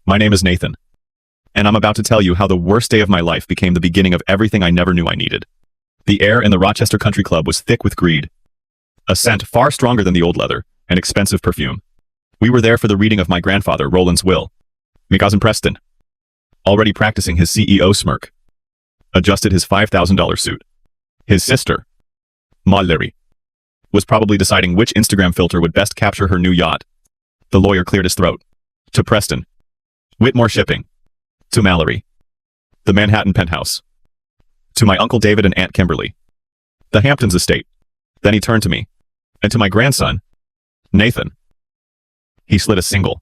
My name is Nathan, and I'm about to tell you how the worst day of my life became the beginning of everything I never knew I needed. The air in the Rochester Country Club was thick with greed, a scent far stronger than the old leather, and expensive perfume. We were there for the reading of my grandfather Roland's will. My cousin Preston, already practicing his CEO smirk, adjusted his $5,000 suit. His sister, Mallory, was probably deciding which Instagram filter would best capture her new yacht. The lawyer cleared his throat. To Preston, Whitmore Shipping. To Mallory, the Manhattan penthouse. To my Uncle David and Aunt Kimberly, the Hamptons estate. Then he turned to me, and to my grandson, Nathan. He slid a single,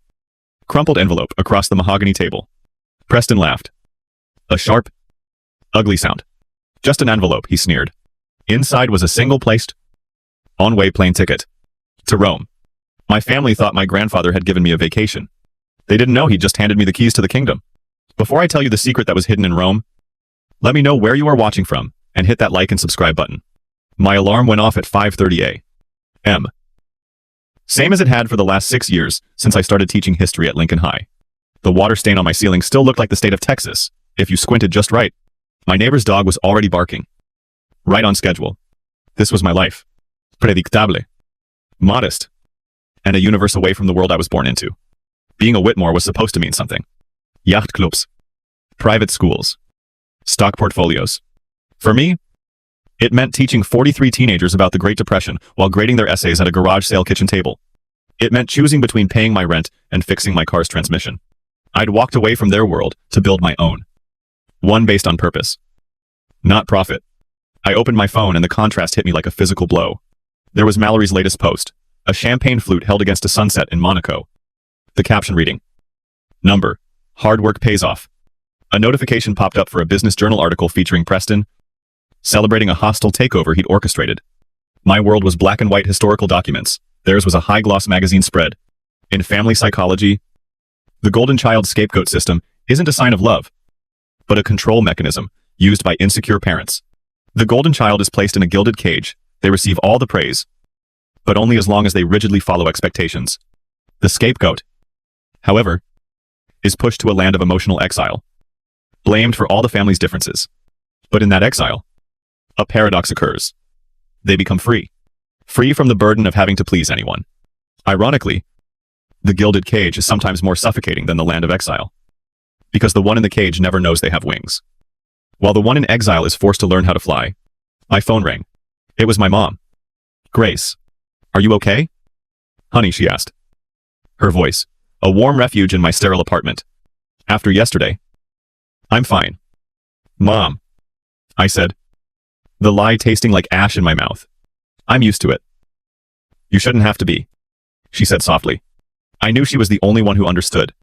crumpled envelope across the mahogany table. Preston laughed. A sharp, ugly sound. Just an envelope, he sneered. Inside was a single-placed, on-way plane ticket. To Rome. My family thought my grandfather had given me a vacation. They didn't know he'd just handed me the keys to the kingdom. Before I tell you the secret that was hidden in Rome, let me know where you are watching from, and hit that like and subscribe button. My alarm went off at 5:30 a.m. Same as it had for the last 6 years since I started teaching history at Lincoln High. The water stain on my ceiling still looked like the state of Texas, if you squinted just right. My neighbor's dog was already barking. Right on schedule. This was my life. Predictable. Modest. And a universe away from the world I was born into. Being a Whitmore was supposed to mean something. Yacht clubs. Private schools. Stock portfolios. For me, it meant teaching 43 teenagers about the Great Depression while grading their essays at a garage sale kitchen table. It meant choosing between paying my rent and fixing my car's transmission. I'd walked away from their world to build my own. One based on purpose, not profit. I opened my phone and the contrast hit me like a physical blow. There was Mallory's latest post, a champagne flute held against a sunset in Monaco. The caption reading, "Number, hard work pays off." A notification popped up for a business journal article featuring Preston, celebrating a hostile takeover he'd orchestrated. My world was black and white historical documents. Theirs was a high-gloss magazine spread. In family psychology, the golden child scapegoat system isn't a sign of love, but a control mechanism used by insecure parents. The golden child is placed in a gilded cage. They receive all the praise, but only as long as they rigidly follow expectations. The scapegoat, however, is pushed to a land of emotional exile, blamed for all the family's differences. But in that exile, a paradox occurs. They become free. Free from the burden of having to please anyone. Ironically, the gilded cage is sometimes more suffocating than the land of exile, because the one in the cage never knows they have wings, while the one in exile is forced to learn how to fly. My phone rang. It was my mom. "Grace, are you okay?" "Honey," she asked. Her voice, a warm refuge in my sterile apartment. "After yesterday, I'm fine." "Mom," I said, the lie tasting like ash in my mouth. "I'm used to it." "You shouldn't have to be," she said softly. I knew she was the only one who understood.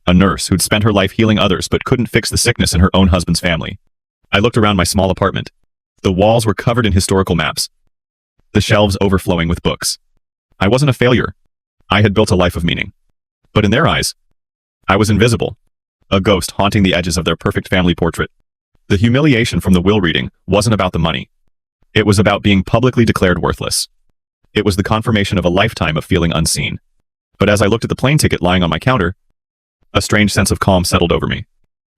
A nurse who'd spent her life healing others but couldn't fix the sickness in her own husband's family. I looked around my small apartment. The walls were covered in historical maps, the shelves overflowing with books. I wasn't a failure. I had built a life of meaning. But in their eyes, I was invisible, a ghost haunting the edges of their perfect family portrait. The humiliation from the will reading wasn't about the money. It was about being publicly declared worthless. It was the confirmation of a lifetime of feeling unseen. But as I looked at the plane ticket lying on my counter, a strange sense of calm settled over me.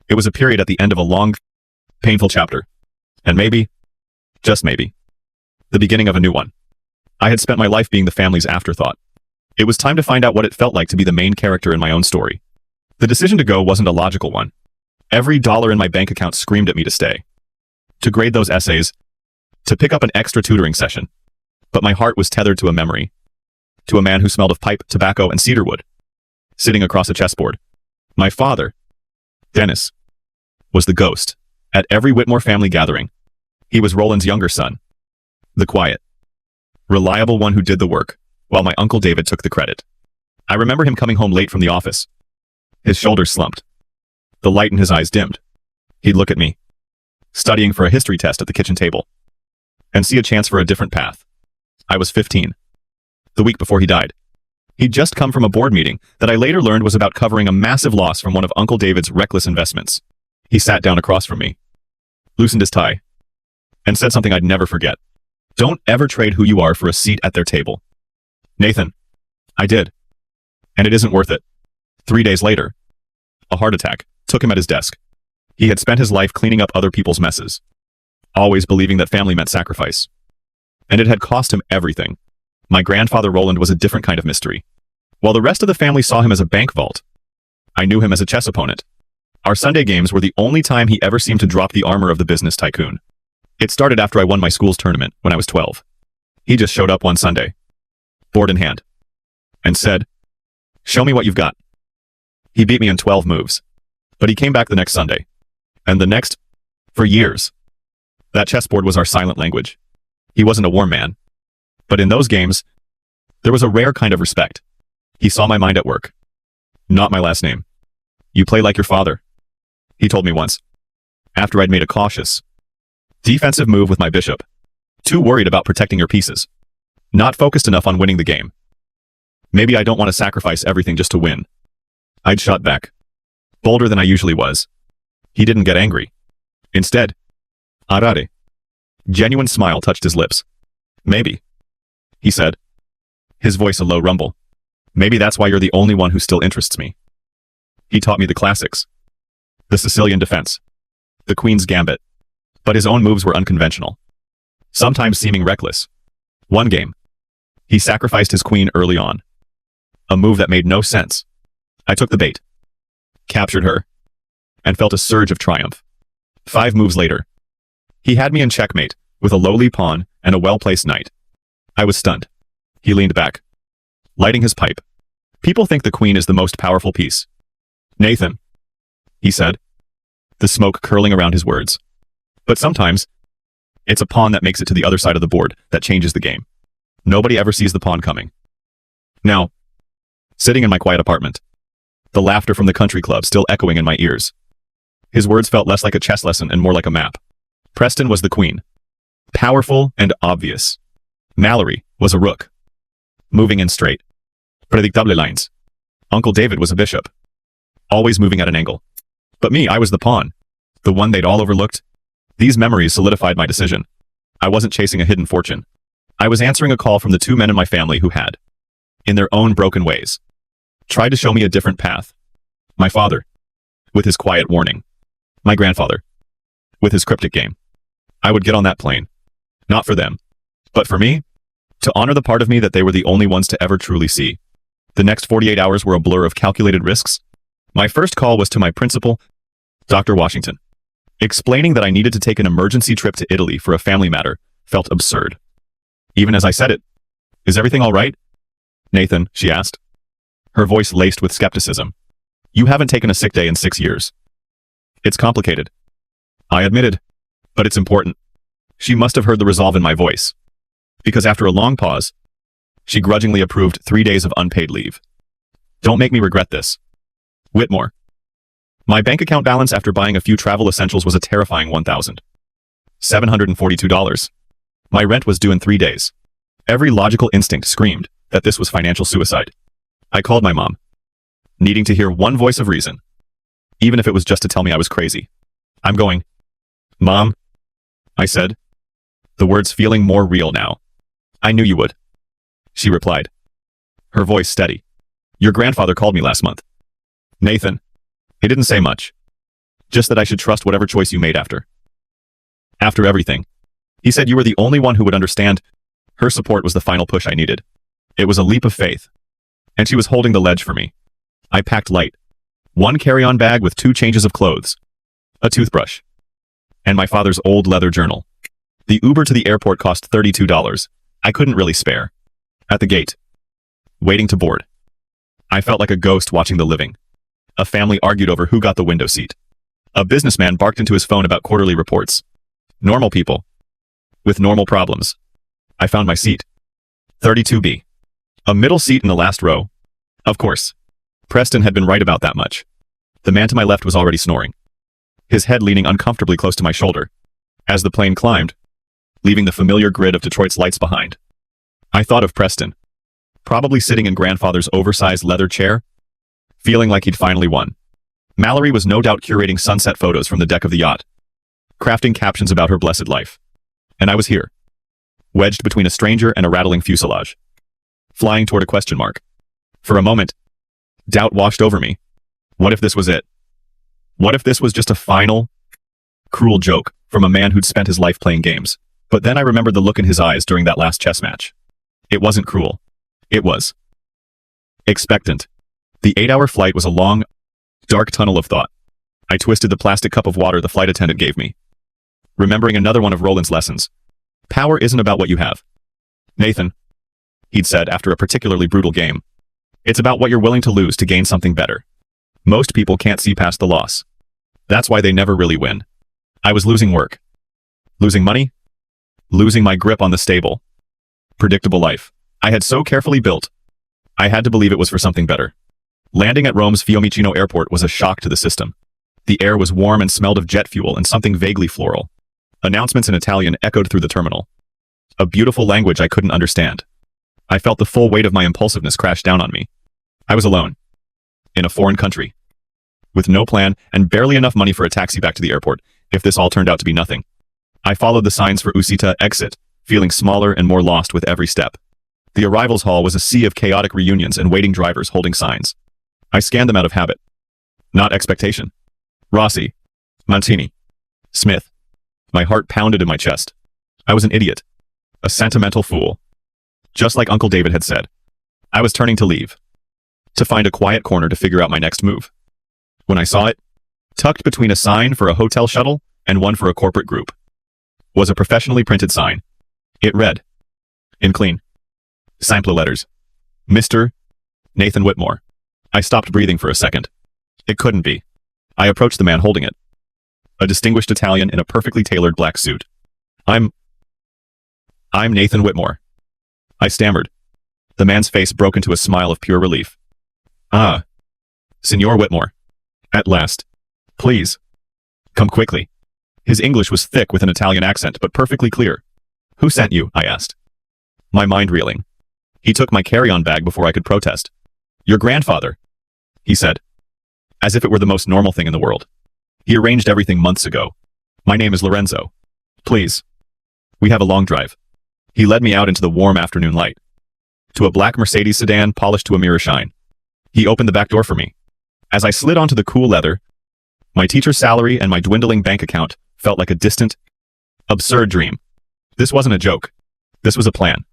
It was a period at the end of a long, painful chapter. And maybe, just maybe, the beginning of a new one. I had spent my life being the family's afterthought. It was time to find out what it felt like to be the main character in my own story. The decision to go wasn't a logical one. Every dollar in my bank account screamed at me to stay, to grade those essays, to pick up an extra tutoring session. But my heart was tethered to a memory, to a man who smelled of pipe, tobacco, and cedarwood, sitting across a chessboard. My father, Dennis, was the ghost at every Whitmore family gathering. He was Roland's younger son, the quiet, reliable one who did the work, while my Uncle David took the credit. I remember him coming home late from the office. His shoulders slumped. The light in his eyes dimmed. He'd look at me, studying for a history test at the kitchen table, and see a chance for a different path. I was 15. The week before he died. He'd just come from a board meeting that I later learned was about covering a massive loss from one of Uncle David's reckless investments. He sat down across from me, loosened his tie, and said something I'd never forget. "Don't ever trade who you are for a seat at their table." "Nathan." I did. "And it isn't worth it." 3 days later, A heart attack took him at his desk. He had spent his life cleaning up other people's messes, always believing that family meant sacrifice. And it had cost him everything. My grandfather Roland was a different kind of mystery. While the rest of the family saw him as a bank vault, I knew him as a chess opponent. Our Sunday games were the only time he ever seemed to drop the armor of the business tycoon. It started after I won my school's tournament when I was 12. He just showed up one Sunday, board in hand, and said, "Show me what you've got." He beat me in 12 moves, but he came back the next Sunday, and the next, for years. That chessboard was our silent language. He wasn't a warm man, but in those games, there was a rare kind of respect. He saw my mind at work, not my last name. "You play like your father," he told me once, after I'd made a cautious, defensive move with my bishop. Too worried about protecting your pieces. Not focused enough on winning the game. Maybe I don't want to sacrifice everything just to win. I'd shot back, bolder than I usually was. He didn't get angry. Instead, arare. Genuine smile touched his lips. "Maybe," he said, his voice a low rumble. "Maybe that's why you're the only one who still interests me." He taught me the classics. The Sicilian defense. The Queen's Gambit. But his own moves were unconventional, sometimes seeming reckless. One game, he sacrificed his queen early on. A move that made no sense. I took the bait, captured her, and felt a surge of triumph. 5 moves later, he had me in checkmate with a lowly pawn and a well-placed knight. I was stunned. He leaned back, lighting his pipe. "People think the queen is the most powerful piece." "Nathan," he said, the smoke curling around his words. "But sometimes, it's a pawn that makes it to the other side of the board that changes the game. Nobody ever sees the pawn coming." Now, sitting in my quiet apartment, the laughter from the country club still echoing in my ears, his words felt less like a chess lesson and more like a map. Preston was the queen, powerful and obvious. Mallory was a rook, moving in straight, predictable lines. Uncle David was a bishop, always moving at an angle. But me, I was the pawn, the one they'd all overlooked. These memories solidified my decision. I wasn't chasing a hidden fortune. I was answering a call from the 2 men in my family who had, in their own broken ways, tried to show me a different path. My father, with his quiet warning. My grandfather, with his cryptic game. I would get on that plane. Not for them, but for me, to honor the part of me that they were the only ones to ever truly see. The next 48 hours were a blur of calculated risks. My first call was to my principal, Dr. Washington. Explaining that I needed to take an emergency trip to Italy for a family matter felt absurd. Even as I said it, "Is everything all right, Nathan?" she asked, her voice laced with skepticism. "You haven't taken a sick day in 6 years." "It's complicated," I admitted, "but it's important." She must have heard the resolve in my voice, because after a long pause, she grudgingly approved 3 days of unpaid leave. "Don't make me regret this, Whitmore." My bank account balance after buying a few travel essentials was a terrifying $1,742. My rent was due in 3 days. Every logical instinct screamed that this was financial suicide. I called my mom, needing to hear one voice of reason, even if it was just to tell me I was crazy. "I'm going." "Mom," I said, the words feeling more real now. "I knew you would," she replied, her voice steady. "Your grandfather called me last month." "Nathan." He didn't say much, just that I should trust whatever choice you made after everything. He said you were the only one who would understand. Her support was the final push I needed. It was a leap of faith, and she was holding the ledge for me. I packed light. 1 carry-on bag with 2 changes of clothes, a toothbrush, and my father's old leather journal. The Uber to the airport cost $32. I couldn't really spare. At the gate, waiting to board, I felt like a ghost watching the living. A family argued over who got the window seat. A businessman barked into his phone about quarterly reports. Normal people, with normal problems. I found my seat. 32B. A middle seat in the last row. Of course, Preston had been right about that much. The man to my left was already snoring, his head leaning uncomfortably close to my shoulder, as the plane climbed, leaving the familiar grid of Detroit's lights behind. I thought of Preston, probably sitting in grandfather's oversized leather chair, feeling like he'd finally won. Mallory was no doubt curating sunset photos from the deck of the yacht, crafting captions about her blessed life. And I was here, wedged between a stranger and a rattling fuselage, flying toward a question mark. For a moment, doubt washed over me. What if this was it? What if this was just a final, cruel joke from a man who'd spent his life playing games? But then I remembered the look in his eyes during that last chess match. It wasn't cruel. It was expectant. The 8-hour flight was a long, dark tunnel of thought. I twisted the plastic cup of water the flight attendant gave me, remembering another one of Roland's lessons. Power isn't about what you have, Nathan, he'd said after a particularly brutal game. It's about what you're willing to lose to gain something better. Most people can't see past the loss. That's why they never really win. I was losing work. Losing money. Losing my grip on the stable, predictable life I had so carefully built. I had to believe it was for something better. Landing at Rome's Fiumicino airport was a shock to the system. The air was warm and smelled of jet fuel and something vaguely floral. Announcements in Italian echoed through the terminal. A beautiful language I couldn't understand. I felt the full weight of my impulsiveness crash down on me. I was alone. In a foreign country. With no plan and barely enough money for a taxi back to the airport, if this all turned out to be nothing. I followed the signs for Usita exit, feeling smaller and more lost with every step. The arrivals hall was a sea of chaotic reunions and waiting drivers holding signs. I scanned them out of habit. Not expectation. Rossi. Mancini. Smith. My heart pounded in my chest. I was an idiot. A sentimental fool. Just like Uncle David had said. I was turning to leave. To find a quiet corner to figure out my next move. When I saw it, tucked between a sign for a hotel shuttle and one for a corporate group, was a professionally printed sign. It read, in clean, simple letters, Mr. Nathan Whitmore. I stopped breathing for a second. It couldn't be. I approached the man holding it. A distinguished Italian in a perfectly tailored black suit. I'm Nathan Whitmore. I stammered. The man's face broke into a smile of pure relief. Ah, Signor Whitmore. At last. Please. Come quickly. His English was thick with an Italian accent, but perfectly clear. Who sent you? I asked. My mind reeling. He took my carry-on bag before I could protest. Your grandfather, he said. As if it were the most normal thing in the world. He arranged everything months ago. My name is Lorenzo. Please. We have a long drive. He led me out into the warm afternoon light. To a black Mercedes sedan polished to a mirror shine. He opened the back door for me. As I slid onto the cool leather, my teacher's salary and my dwindling bank account felt like a distant, absurd dream. This wasn't a joke. This was a plan.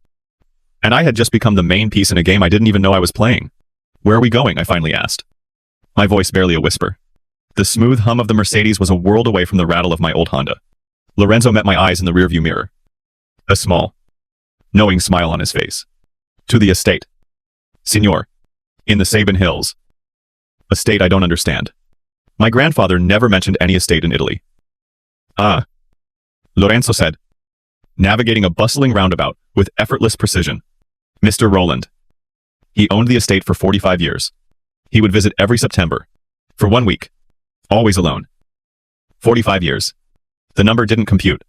And I had just become the main piece in a game I didn't even know I was playing. Where are we going? I finally asked. My voice barely a whisper. The smooth hum of the Mercedes was a world away from the rattle of my old Honda. Lorenzo met my eyes in the rearview mirror. A small, knowing smile on his face. To the estate. Signor. In the Sabine Hills. A state I don't understand. My grandfather never mentioned any estate in Italy. Ah. Lorenzo said, navigating a bustling roundabout with effortless precision. Mr. Roland. He owned the estate for 45 years. He would visit every September. For 1 week. Always alone. 45 years. The number didn't compute.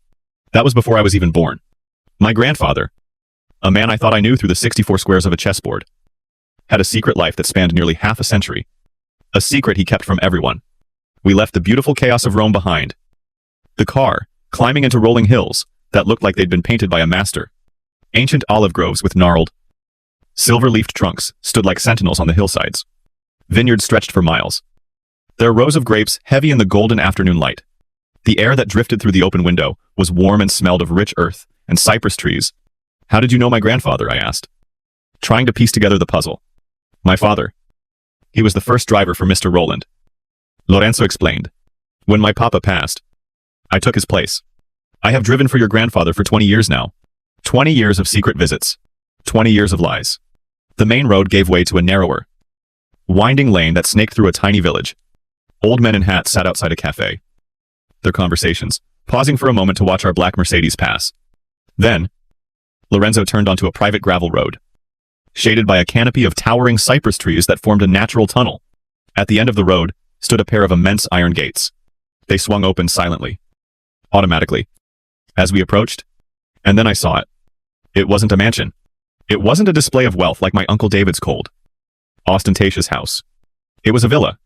That was before I was even born. My grandfather, a man I thought I knew through the 64 squares of a chessboard, had a secret life that spanned nearly half a century. A secret he kept from everyone. We left the beautiful chaos of Rome behind. The car, climbing into rolling hills that looked like they'd been painted by a master. Ancient olive groves with gnarled, silver-leafed trunks stood like sentinels on the hillsides. Vineyards stretched for miles. Their rows of grapes heavy in the golden afternoon light. The air that drifted through the open window was warm and smelled of rich earth and cypress trees. How did you know my grandfather? I asked, trying to piece together the puzzle. My father. He was the first driver for Mr. Roland. Lorenzo explained. When my papa passed, I took his place. I have driven for your grandfather for 20 years now. 20 years of secret visits. 20 years of lies. The main road gave way to a narrower, winding lane that snaked through a tiny village. Old men in hats sat outside a cafe. Their conversations, pausing for a moment to watch our black Mercedes pass. Then, Lorenzo turned onto a private gravel road, shaded by a canopy of towering cypress trees that formed a natural tunnel. At the end of the road stood a pair of immense iron gates. They swung open silently, automatically, as we approached. And then I saw it. It wasn't a mansion. It wasn't a display of wealth like my Uncle David's cold, ostentatious house. It was a villa.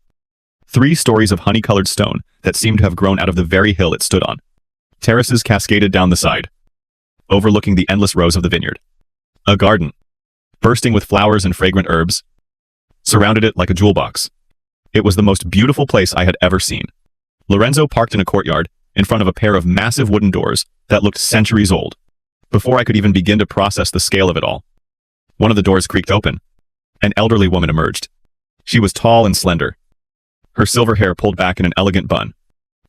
3 stories of honey-colored stone that seemed to have grown out of the very hill it stood on. Terraces cascaded down the side, overlooking the endless rows of the vineyard. A garden, bursting with flowers and fragrant herbs, surrounded it like a jewel box. It was the most beautiful place I had ever seen. Lorenzo parked in a courtyard in front of a pair of massive wooden doors that looked centuries old. Before I could even begin to process the scale of it all, one of the doors creaked open. An elderly woman emerged. She was tall and slender. Her silver hair pulled back in an elegant bun.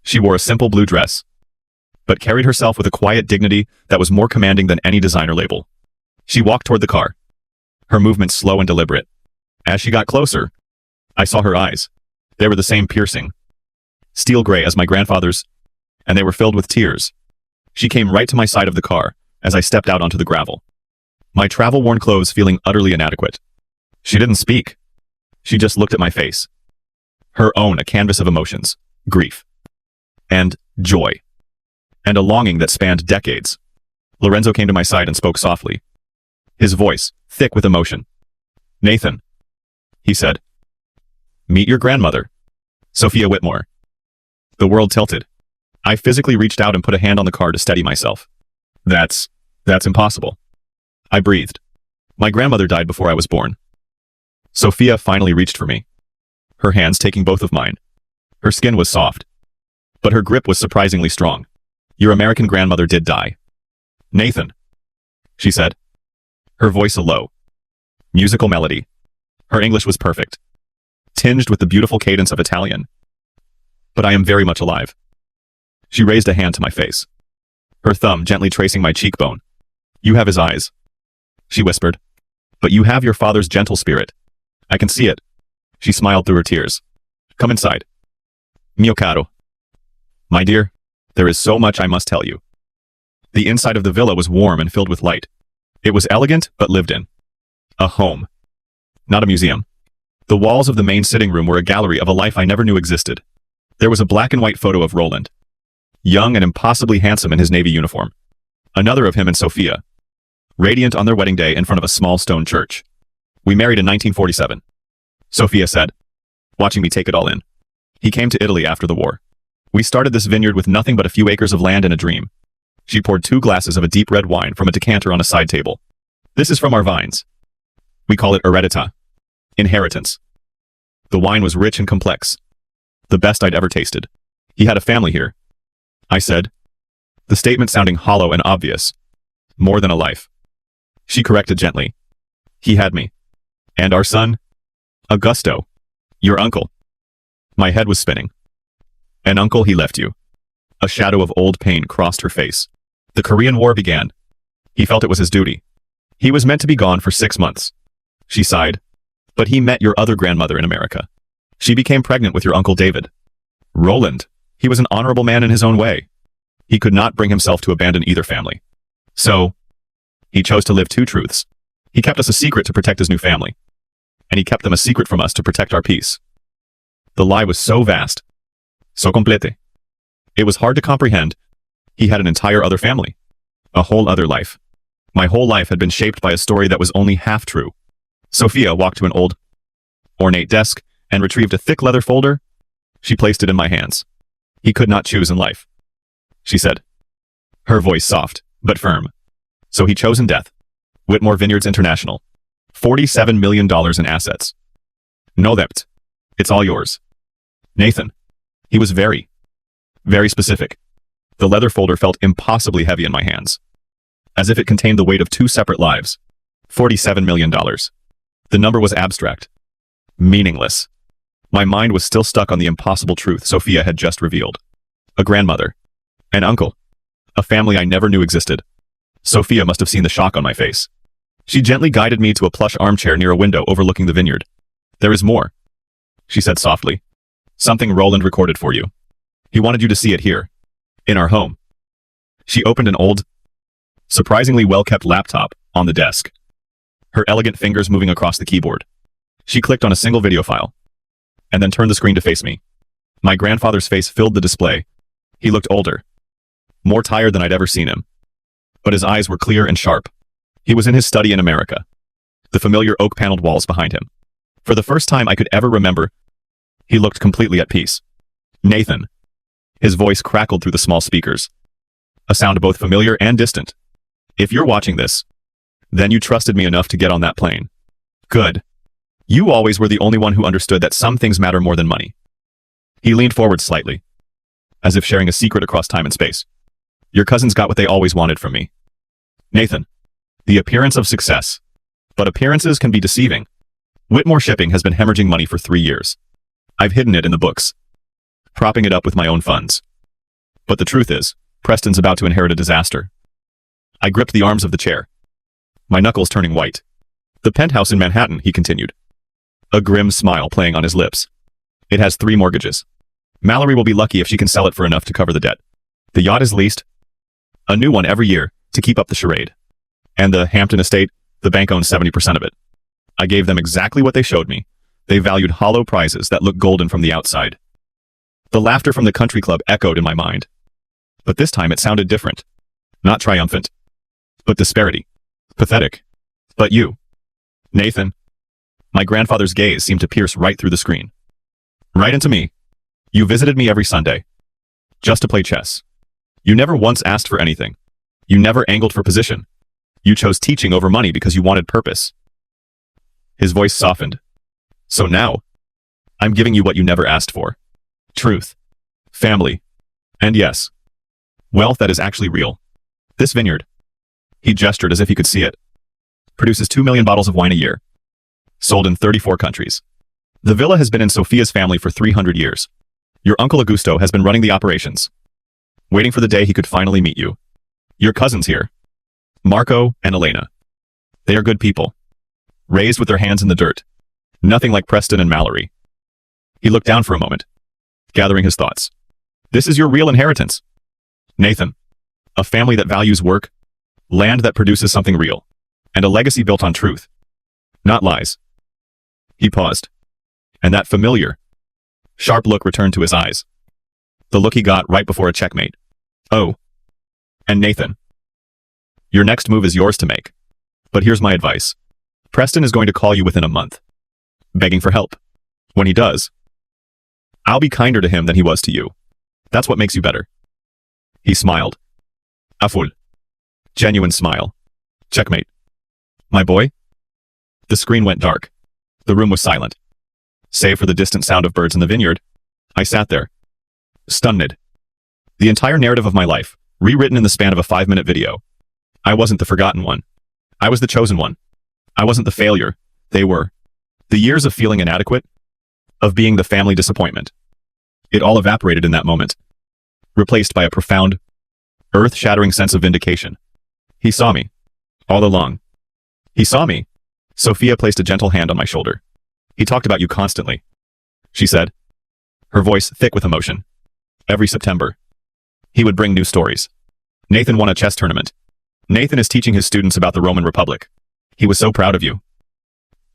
She wore a simple blue dress, but carried herself with a quiet dignity that was more commanding than any designer label. She walked toward the car, her movements slow and deliberate. As she got closer, I saw her eyes. They were the same piercing, steel gray as my grandfather's, and they were filled with tears. She came right to my side of the car as I stepped out onto the gravel, my travel-worn clothes feeling utterly inadequate. She didn't speak. She just looked at my face. Her own a canvas of emotions, grief, and joy, and a longing that spanned decades. Lorenzo came to my side and spoke softly, his voice thick with emotion. "Nathan," he said, "meet your grandmother, Sophia Whitmore." The world tilted. I physically reached out and put a hand on the car to steady myself. That's impossible. I breathed. My grandmother died before I was born. Sophia finally reached for me, her hands taking both of mine. Her skin was soft, but her grip was surprisingly strong. "Your American grandmother did die, Nathan," she said, her voice a low, musical melody. Her English was perfect, tinged with the beautiful cadence of Italian. "But I am very much alive." She raised a hand to my face, her thumb gently tracing my cheekbone. "You have his eyes," she whispered, "but you have your father's gentle spirit. I can see it." She smiled through her tears. "Come inside. Mio caro." "My dear, there is so much I must tell you." The inside of the villa was warm and filled with light. It was elegant but lived in. A home, not a museum. The walls of the main sitting room were a gallery of a life I never knew existed. There was a black and white photo of Roland, young and impossibly handsome in his navy uniform. Another of him and Sophia, radiant on their wedding day in front of a small stone church. "We married in 1947, Sophia said, watching me take it all in. "He came to Italy after the war. We started this vineyard with nothing but a few acres of land and a dream." She poured 2 glasses of a deep red wine from a decanter on a side table. "This is from our vines. We call it eredità, inheritance." The wine was rich and complex, the best I'd ever tasted. "He had a family here," I said, the statement sounding hollow and obvious. "More than a life," she corrected gently. "He had me. And our son, Augusto, your uncle." My head was spinning. "An uncle he left you." A shadow of old pain crossed her face. "The Korean War began. He felt it was his duty. He was meant to be gone for 6 months." She sighed. "But he met your other grandmother in America. She became pregnant with your uncle David. Roland, he was an honorable man in his own way. He could not bring himself to abandon either family. So, he chose to live 2 truths. He kept us a secret to protect his new family, and he kept them a secret from us to protect our peace." The lie was so vast, so complete. It was hard to comprehend. He had an entire other family, a whole other life. My whole life had been shaped by a story that was only half true. Sophia walked to an old, ornate desk and retrieved a thick leather folder. She placed it in my hands. "He could not choose in life," she said, her voice soft but firm. "So he chose in death. Whitmore Vineyards International. $47 million in assets. No debt. It's all yours. Nathan." He was very, very specific. The leather folder felt impossibly heavy in my hands, as if it contained the weight of 2 separate lives. $47 million. The number was abstract, meaningless. My mind was still stuck on the impossible truth Sophia had just revealed. A grandmother, an uncle, a family I never knew existed. Sophia must have seen the shock on my face. She gently guided me to a plush armchair near a window overlooking the vineyard. "There is more," she said softly. "Something Roland recorded for you. He wanted you to see it here, in our home." She opened an old, surprisingly well-kept laptop on the desk, her elegant fingers moving across the keyboard. She clicked on a single video file, and then turned the screen to face me. My grandfather's face filled the display. He looked older, more tired than I'd ever seen him, but his eyes were clear and sharp. He was in his study in America, the familiar oak-paneled walls behind him. For the first time I could ever remember, he looked completely at peace. "Nathan." His voice crackled through the small speakers, a sound both familiar and distant. "If you're watching this, then you trusted me enough to get on that plane. Good. You always were the only one who understood that some things matter more than money." He leaned forward slightly, as if sharing a secret across time and space. Your cousins got what they always wanted from me. Nathan. The appearance of success. But appearances can be deceiving. Whitmore Shipping has been hemorrhaging money for 3 years. I've hidden it in the books, propping it up with my own funds. But the truth is, Preston's about to inherit a disaster. I gripped the arms of the chair, my knuckles turning white. The penthouse in Manhattan, he continued, a grim smile playing on his lips. It has 3 mortgages. Mallory will be lucky if she can sell it for enough to cover the debt. The yacht is leased, a new one every year, to keep up the charade. And the Hampton estate, the bank owns 70% of it. I gave them exactly what they showed me. They valued hollow prizes that look golden from the outside. The laughter from the country club echoed in my mind. But this time it sounded different. Not triumphant, but disparity. Pathetic. But you, Nathan. My grandfather's gaze seemed to pierce right through the screen. Right into me. You visited me every Sunday. Just to play chess. You never once asked for anything. You never angled for position. You chose teaching over money because you wanted purpose. His voice softened. So now, I'm giving you what you never asked for. Truth. Family. And yes, wealth that is actually real. This vineyard. He gestured as if he could see it. Produces 2 million bottles of wine a year. Sold in 34 countries. The villa has been in Sophia's family for 300 years. Your uncle Augusto has been running the operations, waiting for the day he could finally meet you. Your cousins here, Marco and Elena. They are good people. Raised with their hands in the dirt. Nothing like Preston and Mallory. He looked down for a moment, gathering his thoughts. This is your real inheritance, Nathan. A family that values work, land that produces something real, and a legacy built on truth, not lies. He paused, and that familiar, sharp look returned to his eyes. The look he got right before a checkmate. Oh. And Nathan, your next move is yours to make. But here's my advice. Preston is going to call you within a month, begging for help. When he does, I'll be kinder to him than he was to you. That's what makes you better. He smiled. A full, genuine smile. Checkmate. My boy? The screen went dark. The room was silent. Save for the distant sound of birds in the vineyard, I sat there, stunned. The entire narrative of my life, rewritten in the span of a 5-minute video. I wasn't the forgotten one. I was the chosen one. I wasn't the failure. They were. The years of feeling inadequate, of being the family disappointment. It all evaporated in that moment, replaced by a profound, earth-shattering sense of vindication. He saw me. All along. He saw me. Sophia placed a gentle hand on my shoulder. He talked about you constantly, she said, her voice thick with emotion. Every September, he would bring new stories. Nathan won a chess tournament. Nathan is teaching his students about the Roman Republic. He was so proud of you.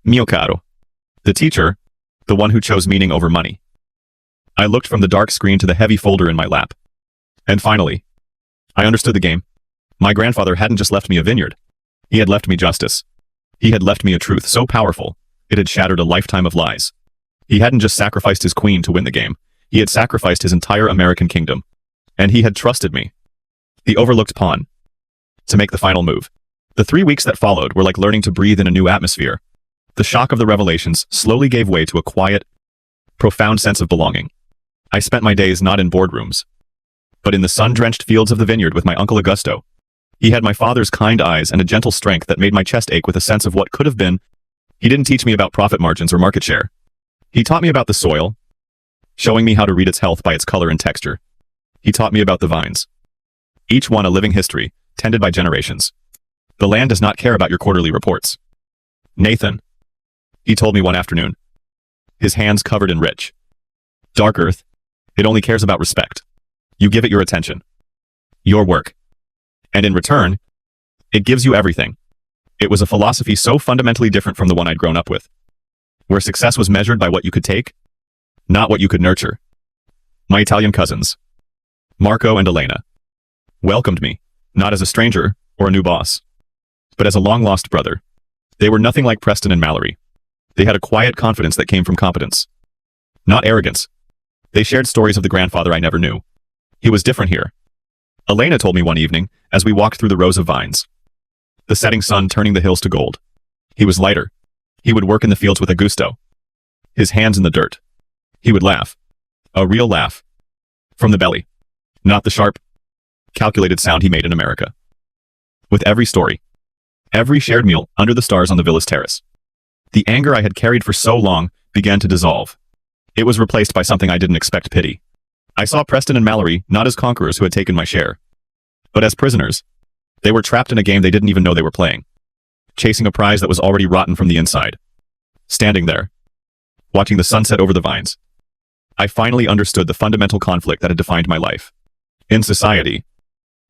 Mio caro. The teacher, the one who chose meaning over money. I looked from the dark screen to the heavy folder in my lap. And finally, I understood the game. My grandfather hadn't just left me a vineyard. He had left me justice. He had left me a truth so powerful, it had shattered a lifetime of lies. He hadn't just sacrificed his queen to win the game. He had sacrificed his entire American kingdom. And he had trusted me, the overlooked pawn, to make the final move. The 3 weeks that followed were like learning to breathe in a new atmosphere. The shock of the revelations slowly gave way to a quiet, profound sense of belonging. I spent my days not in boardrooms, but in the sun-drenched fields of the vineyard with my uncle Augusto. He had my father's kind eyes and a gentle strength that made my chest ache with a sense of what could have been. He didn't teach me about profit margins or market share. He taught me about the soil, showing me how to read its health by its color and texture. He taught me about the vines, each one a living history, tended by generations. The land does not care about your quarterly reports. Nathan, he told me one afternoon, his hands covered in rich, dark earth. It only cares about respect. You give it your attention, your work, and in return, it gives you everything. It was a philosophy so fundamentally different from the one I'd grown up with, where success was measured by what you could take, not what you could nurture. My Italian cousins, Marco and Elena, welcomed me, not as a stranger or a new boss, but as a long-lost brother. They were nothing like Preston and Mallory. They had a quiet confidence that came from competence, not arrogance. They shared stories of the grandfather I never knew. He was different here. Elena told me one evening, as we walked through the rows of vines, the setting sun turning the hills to gold. He was lighter. He would work in the fields with Augusto, his hands in the dirt. He would laugh. A real laugh. From the belly. not the sharp, calculated sound he made in America. With every story, every shared meal under the stars on the villa's terrace, the anger I had carried for so long began to dissolve. It was replaced by something I didn't expect: pity. I saw Preston and Mallory not as conquerors who had taken my share, but as prisoners. They were trapped in a game they didn't even know they were playing, chasing a prize that was already rotten from the inside. Standing there, watching the sunset over the vines, I finally understood the fundamental conflict that had defined my life. In society,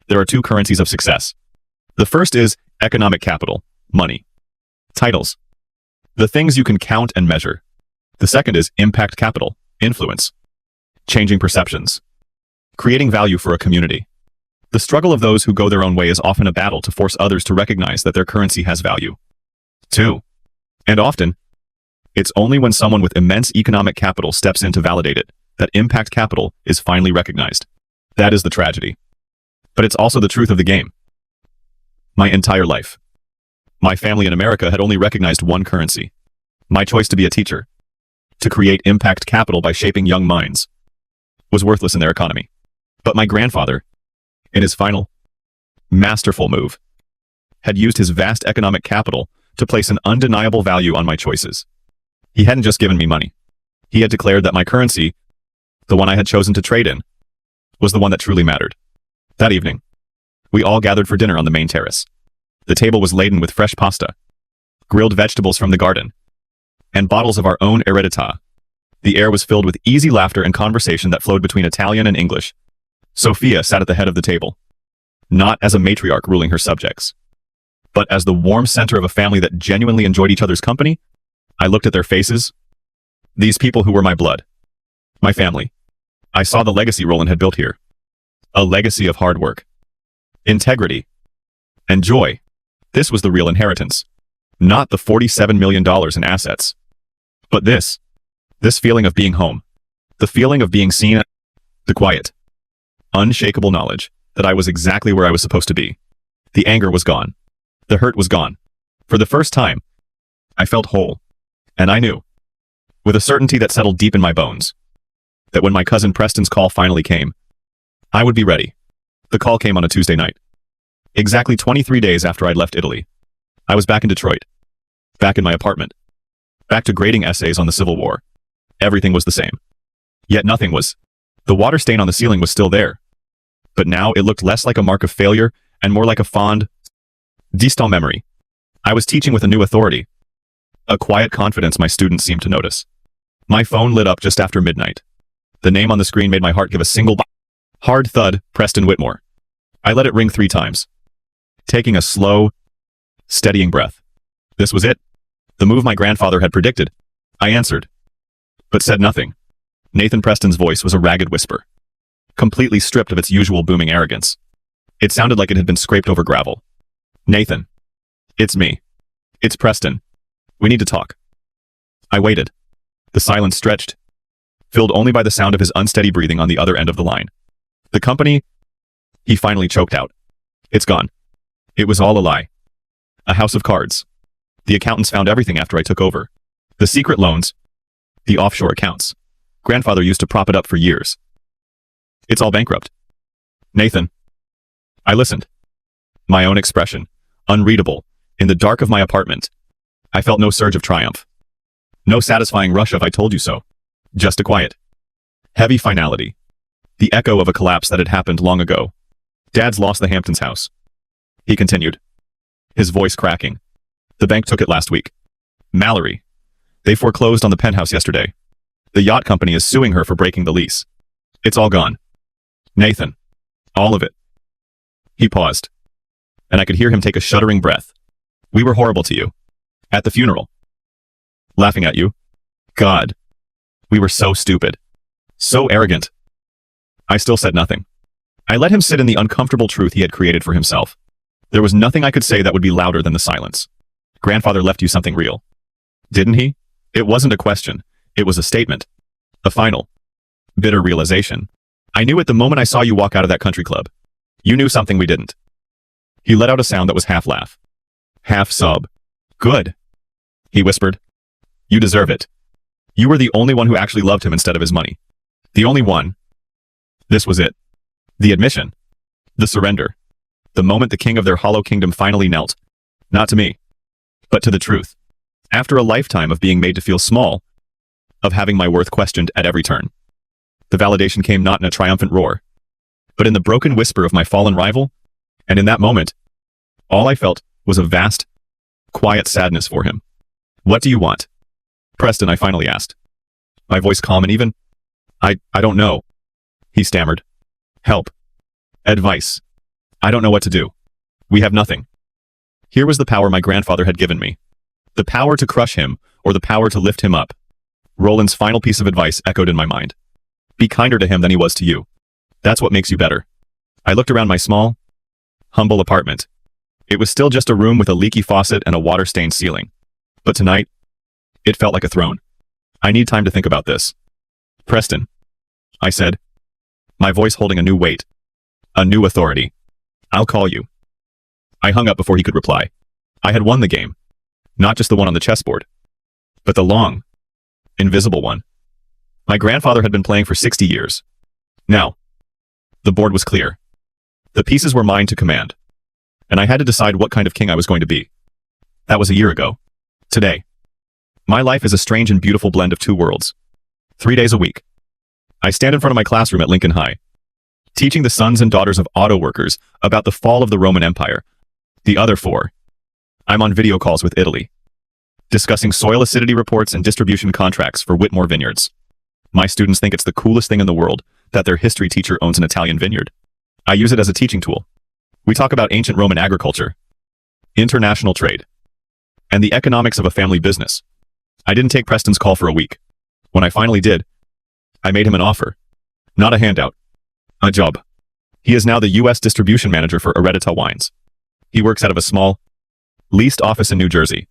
there are two currencies of success. The first is economic capital, money, titles, the things you can count and measure. The second is impact capital, influence, changing perceptions, creating value for a community. The struggle of those who go their own way is often a battle to force others to recognize that their currency has value, too. And often, it's only when someone with immense economic capital steps in to validate it that impact capital is finally recognized. That is the tragedy. But it's also the truth of the game. My entire life, my family in America had only recognized one currency: my choice to be a teacher, to create impact capital by shaping young minds, was worthless in their economy. But my grandfather, in his final, masterful move, had used his vast economic capital to place an undeniable value on my choices. He hadn't just given me money. He had declared that my currency, the one I had chosen to trade in, was the one that truly mattered. That evening, we all gathered for dinner on the main terrace. The table was laden with fresh pasta, grilled vegetables from the garden, and bottles of our own eredità. The air was filled with easy laughter and conversation that flowed between Italian and English. Sophia sat at the head of the table, not as a matriarch ruling her subjects, but as the warm center of a family that genuinely enjoyed each other's company. I looked at their faces, these people who were my blood, my family. I saw the legacy Roland had built here, a legacy of hard work, integrity, and joy. This was the real inheritance, not the $47 million in assets, but this feeling of being home, the feeling of being seen, the quiet, unshakable knowledge that I was exactly where I was supposed to be. The anger was gone. The hurt was gone. For the first time, I felt whole. And I knew, with a certainty that settled deep in my bones, that when my cousin Preston's call finally came, I would be ready. The call came on a Tuesday night, exactly 23 days after I'd left Italy. I was back in Detroit, back in my apartment, back to grading essays on the Civil War. Everything was the same. Yet nothing was. The water stain on the ceiling was still there. But now it looked less like a mark of failure and more like a fond, distant memory. I was teaching with a new authority, a quiet confidence my students seemed to notice. My phone lit up just after midnight. The name on the screen made my heart give a single hard thud. Preston Whitmore. I let it ring 3 times, taking a slow, steadying breath. This was it. The move my grandfather had predicted. I answered, but said nothing. Nathan Preston's voice was a ragged whisper, completely stripped of its usual booming arrogance. It sounded like it had been scraped over gravel. Nathan. It's me. It's Preston. We need to talk. I waited. The silence stretched, filled only by the sound of his unsteady breathing on the other end of the line. The company, he finally choked out. It's gone. It was all a lie. A house of cards. The accountants found everything after I took over. The secret loans, the offshore accounts. Grandfather used to prop it up for years. It's all bankrupt. Nathan. I listened. My own expression, unreadable, in the dark of my apartment. I felt no surge of triumph. No satisfying rush of "I told you so." Just a quiet, heavy finality. The echo of a collapse that had happened long ago. Dad's lost the Hamptons house, he continued, his voice cracking. The bank took it last week. Mallory. They foreclosed on the penthouse yesterday. The yacht company is suing her for breaking the lease. It's all gone. Nathan. All of it. He paused, and I could hear him take a shuddering breath. We were horrible to you. At the funeral. Laughing at you. God. We were so stupid. So arrogant. I still said nothing. I let him sit in the uncomfortable truth he had created for himself. There was nothing I could say that would be louder than the silence. Grandfather left you something real. Didn't he? It wasn't a question. It was a statement. A final, bitter realization. I knew it the moment I saw you walk out of that country club. You knew something we didn't. He let out a sound that was half laugh, half sob. Good, he whispered. You deserve it. You were the only one who actually loved him instead of his money. The only one. This was it. The admission. The surrender. The moment the king of their hollow kingdom finally knelt. Not to me, but to the truth. After a lifetime of being made to feel small, of having my worth questioned at every turn. The validation came not in a triumphant roar, but in the broken whisper of my fallen rival, and in that moment, all I felt was a vast, quiet sadness for him. "What do you want?" "Preston," I finally asked, my voice calm and even. I don't know," he stammered. "Help. Advice. I don't know what to do. We have nothing." Here was the power my grandfather had given me. The power to crush him, or the power to lift him up. Roland's final piece of advice echoed in my mind. "Be kinder to him than he was to you. That's what makes you better." I looked around my small, humble apartment. It was still just a room with a leaky faucet and a water-stained ceiling. But tonight, it felt like a throne. "I need time to think about this." "Preston," I said, my voice holding a new weight, a new authority. "I'll call you." I hung up before he could reply. I had won the game. Not just the one on the chessboard, but the long, invisible one. My grandfather had been playing for 60 years. Now, the board was clear. The pieces were mine to command. And I had to decide what kind of king I was going to be. That was a year ago. Today, my life is a strange and beautiful blend of two worlds. 3 days a week, I stand in front of my classroom at Lincoln High, teaching the sons and daughters of auto workers about the fall of the Roman Empire. The other 4, I'm on video calls with Italy, discussing soil acidity reports and distribution contracts for Whitmore vineyards. My students think it's the coolest thing in the world that their history teacher owns an Italian vineyard. I use it as a teaching tool. We talk about ancient Roman agriculture, international trade, and the economics of a family business. I didn't take Preston's call for a week. When I finally did, I made him an offer. Not a handout. A job. He is now the U.S. distribution manager for Eredita Wines. He works out of a small, leased office in New Jersey.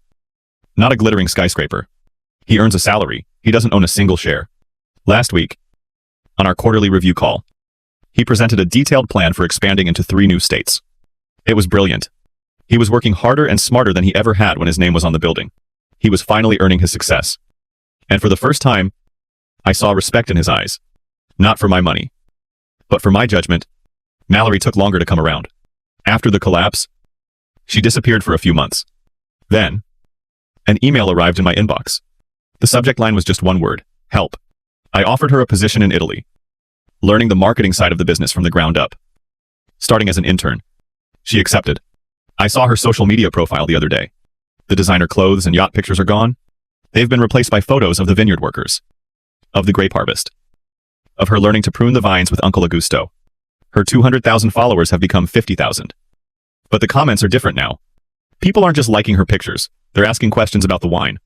Not a glittering skyscraper. He earns a salary. He doesn't own a single share. Last week, on our quarterly review call, he presented a detailed plan for expanding into 3 new states. It was brilliant. He was working harder and smarter than he ever had when his name was on the building. He was finally earning his success. And for the first time, I saw respect in his eyes. Not for my money, but for my judgment. Mallory took longer to come around. After the collapse, she disappeared for a few months. Then, an email arrived in my inbox. The subject line was just one word: help. I offered her a position in Italy, learning the marketing side of the business from the ground up. Starting as an intern, she accepted. I saw her social media profile the other day. The designer clothes and yacht pictures are gone. They've been replaced by photos of the vineyard workers, of the grape harvest, of her learning to prune the vines with Uncle Augusto. Her 200,000 followers have become 50,000. But the comments are different now. People aren't just liking her pictures. They're asking questions about the wine,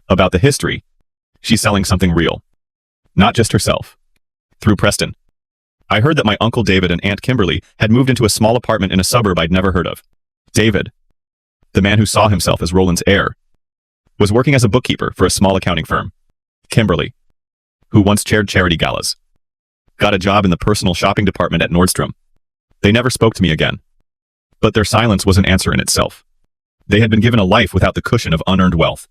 about the history. She's selling something real, not just herself. Through Preston, I heard that my Uncle David and Aunt Kimberly had moved into a small apartment in a suburb I'd never heard of. David, the man who saw himself as Roland's heir, was working as a bookkeeper for a small accounting firm. Kimberly, who once chaired charity galas, got a job in the personal shopping department at Nordstrom. They never spoke to me again. But their silence was an answer in itself. They had been given a life without the cushion of unearned wealth,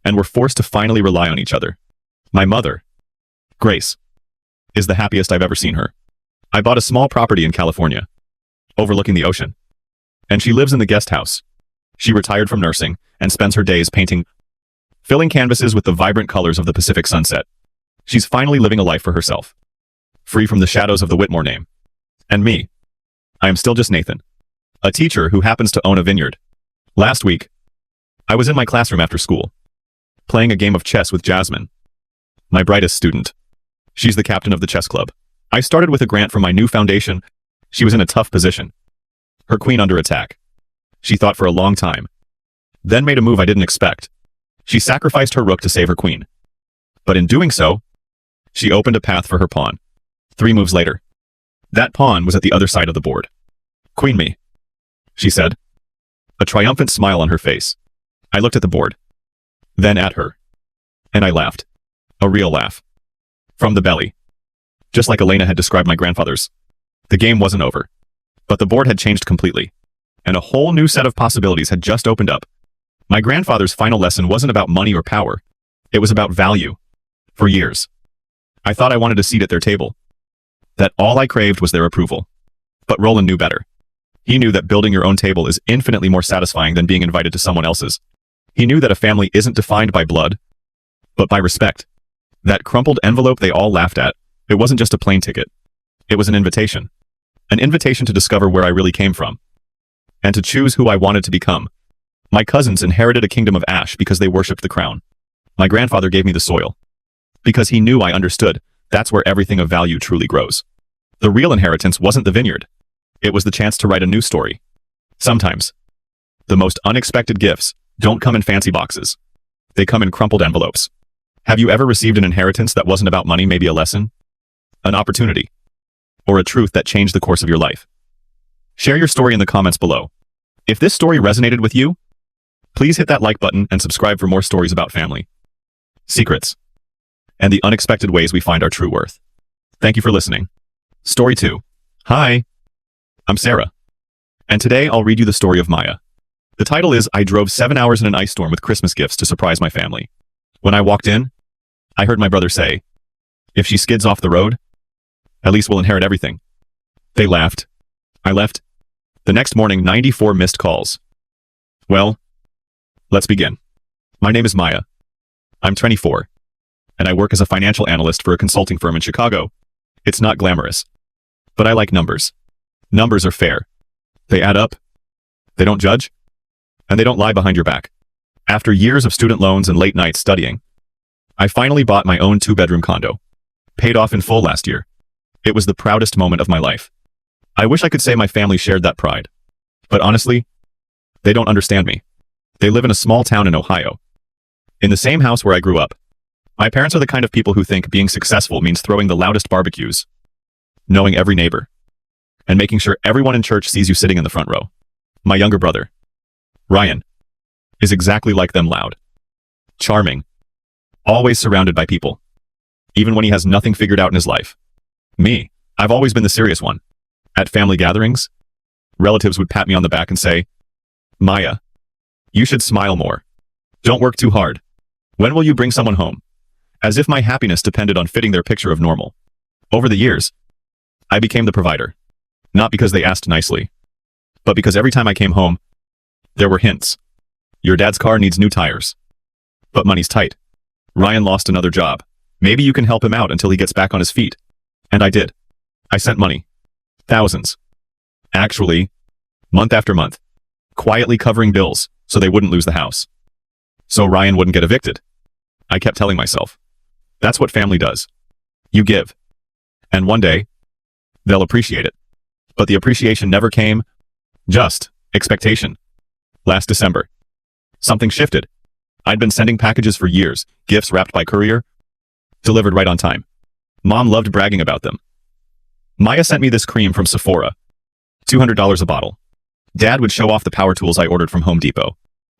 and were forced to finally rely on each other. My mother, Grace, is the happiest I've ever seen her. I bought a small property in California, overlooking the ocean, and she lives in the guest house. She retired from nursing and spends her days painting, filling canvases with the vibrant colors of the Pacific sunset. She's finally living a life for herself, free from the shadows of the Whitmore name. And me, I am still just Nathan, a teacher who happens to own a vineyard. Last week, I was in my classroom after school, playing a game of chess with Jasmine, my brightest student. She's the captain of the chess club. I started with a grant from my new foundation. She was in a tough position, her queen under attack. She thought for a long time, then made a move I didn't expect. She sacrificed her rook to save her queen. But in doing so, she opened a path for her pawn. 3 moves later, that pawn was at the other side of the board. "Queen me," she said, a triumphant smile on her face. I looked at the board, then at her, and I laughed. A real laugh. From the belly. Just like Elena had described my grandfather's. The game wasn't over, but the board had changed completely, and a whole new set of possibilities had just opened up. My grandfather's final lesson wasn't about money or power. It was about value. For years, I thought I wanted a seat at their table. that all I craved was their approval. But Roland knew better. He knew that building your own table is infinitely more satisfying than being invited to someone else's. He knew that a family isn't defined by blood, but by respect. That crumpled envelope they all laughed at, it wasn't just a plane ticket. It was an invitation. An invitation to discover where I really came from. And to choose who I wanted to become. My cousins inherited a kingdom of ash because they worshipped the crown. My grandfather gave me the soil. Because he knew I understood, that's where everything of value truly grows. The real inheritance wasn't the vineyard. It was the chance to write a new story. Sometimes, the most unexpected gifts don't come in fancy boxes. They come in crumpled envelopes. Have you ever received an inheritance that wasn't about money, maybe a lesson, an opportunity, or a truth that changed the course of your life? Share your story in the comments below. If this story resonated with you, please hit that like button and subscribe for more stories about family, secrets, and the unexpected ways we find our true worth. Thank you for listening. Story 2. Hi, I'm Sarah, and today I'll read you the story of Maya. The title is I Drove 7 Hours in an Ice Storm with Christmas Gifts to Surprise My Family. When I walked in, I heard my brother say, if she skids off the road, at least we'll inherit everything. They laughed. I left. The next morning, 94 missed calls. Well, let's begin. My name is Maya. I'm 24, and I work as a financial analyst for a consulting firm in Chicago. It's not glamorous, but I like numbers. Numbers are fair. They add up. They don't judge, and they don't lie behind your back. After years of student loans and late nights studying, I finally bought my own 2-bedroom condo. Paid off in full last year. It was the proudest moment of my life. I wish I could say my family shared that pride. But honestly, they don't understand me. They live in a small town in Ohio. In the same house where I grew up. My parents are the kind of people who think being successful means throwing the loudest barbecues, knowing every neighbor, and making sure everyone in church sees you sitting in the front row. My younger brother, Ryan, is exactly like them, loud, charming, always surrounded by people, even when he has nothing figured out in his life. Me, I've always been the serious one. At family gatherings, relatives would pat me on the back and say, Maya, you should smile more. Don't work too hard. When will you bring someone home? As if my happiness depended on fitting their picture of normal. Over the years, I became the provider. Not because they asked nicely, but because every time I came home, there were hints. Your dad's car needs new tires. But money's tight. Ryan lost another job. Maybe you can help him out until he gets back on his feet. And I did. I sent money. Thousands. Actually, month after month. Quietly covering bills so they wouldn't lose the house. So Ryan wouldn't get evicted. I kept telling myself, that's what family does. You give. And one day, they'll appreciate it. But the appreciation never came. Just expectation. Last December, something shifted. I'd been sending packages for years, gifts wrapped by courier, delivered right on time. Mom loved bragging about them. Maya sent me this cream from Sephora, $200 a bottle. Dad would show off the power tools I ordered from Home Depot.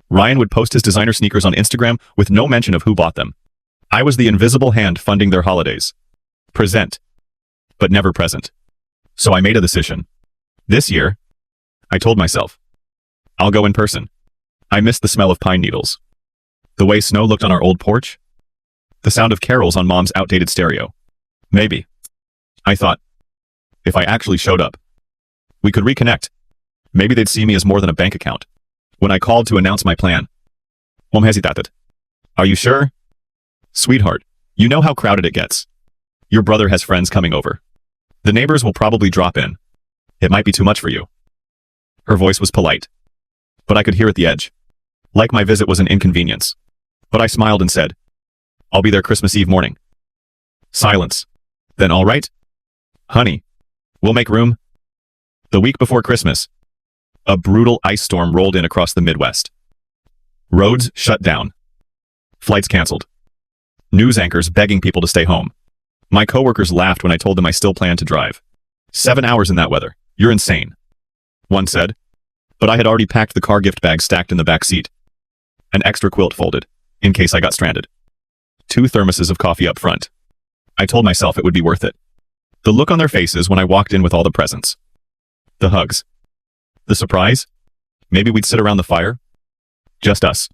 Ryan would post his designer sneakers on Instagram with no mention of who bought them. I was the invisible hand funding their holidays. Present, but never present. So I made a decision. This year, I told myself, I'll go in person. I missed the smell of pine needles, the way snow looked on our old porch, the sound of carols on Mom's outdated stereo. Maybe, I thought, if I actually showed up, we could reconnect. Maybe they'd see me as more than a bank account. When I called to announce my plan, Mom hesitated. Are you sure? Sweetheart, you know how crowded it gets. Your brother has friends coming over. The neighbors will probably drop in. It might be too much for you. Her voice was polite, but I could hear at the edge. Like my visit was an inconvenience. But I smiled and said, I'll be there Christmas Eve morning. Silence. Then all right? Honey, we'll make room. The week before Christmas, a brutal ice storm rolled in across the Midwest. Roads shut down. Flights canceled. News anchors begging people to stay home. My coworkers laughed when I told them I still planned to drive. 7 hours in that weather. You're insane. One said, but I had already packed the car gift bag stacked in the back seat. An extra quilt folded, in case I got stranded. 2 thermoses of coffee up front. I told myself it would be worth it. The look on their faces when I walked in with all the presents. The hugs. The surprise? Maybe we'd sit around the fire? Just us.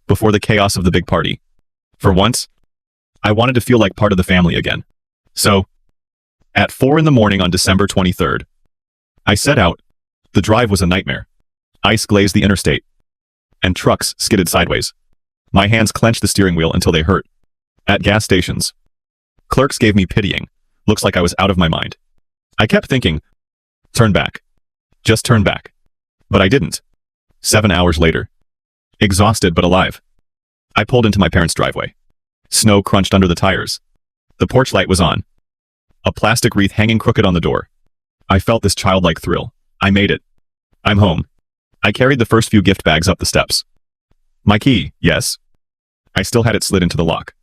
Before the chaos of the big party. For once, I wanted to feel like part of the family again. So, At 4 in the morning on December 23rd. I set out. The drive was a nightmare. Ice glazed the interstate, and trucks skidded sideways. My hands clenched the steering wheel until they hurt. At gas stations, clerks gave me pitying looks like I was out of my mind. I kept thinking, turn back. Just turn back. But I didn't. 7 hours later. Exhausted but alive. I pulled into my parents' driveway. Snow crunched under the tires. The porch light was on. A plastic wreath hanging crooked on the door. I felt this childlike thrill. I made it. I'm home. I carried the first few gift bags up the steps. My key, yes. I still had it slid into the lock.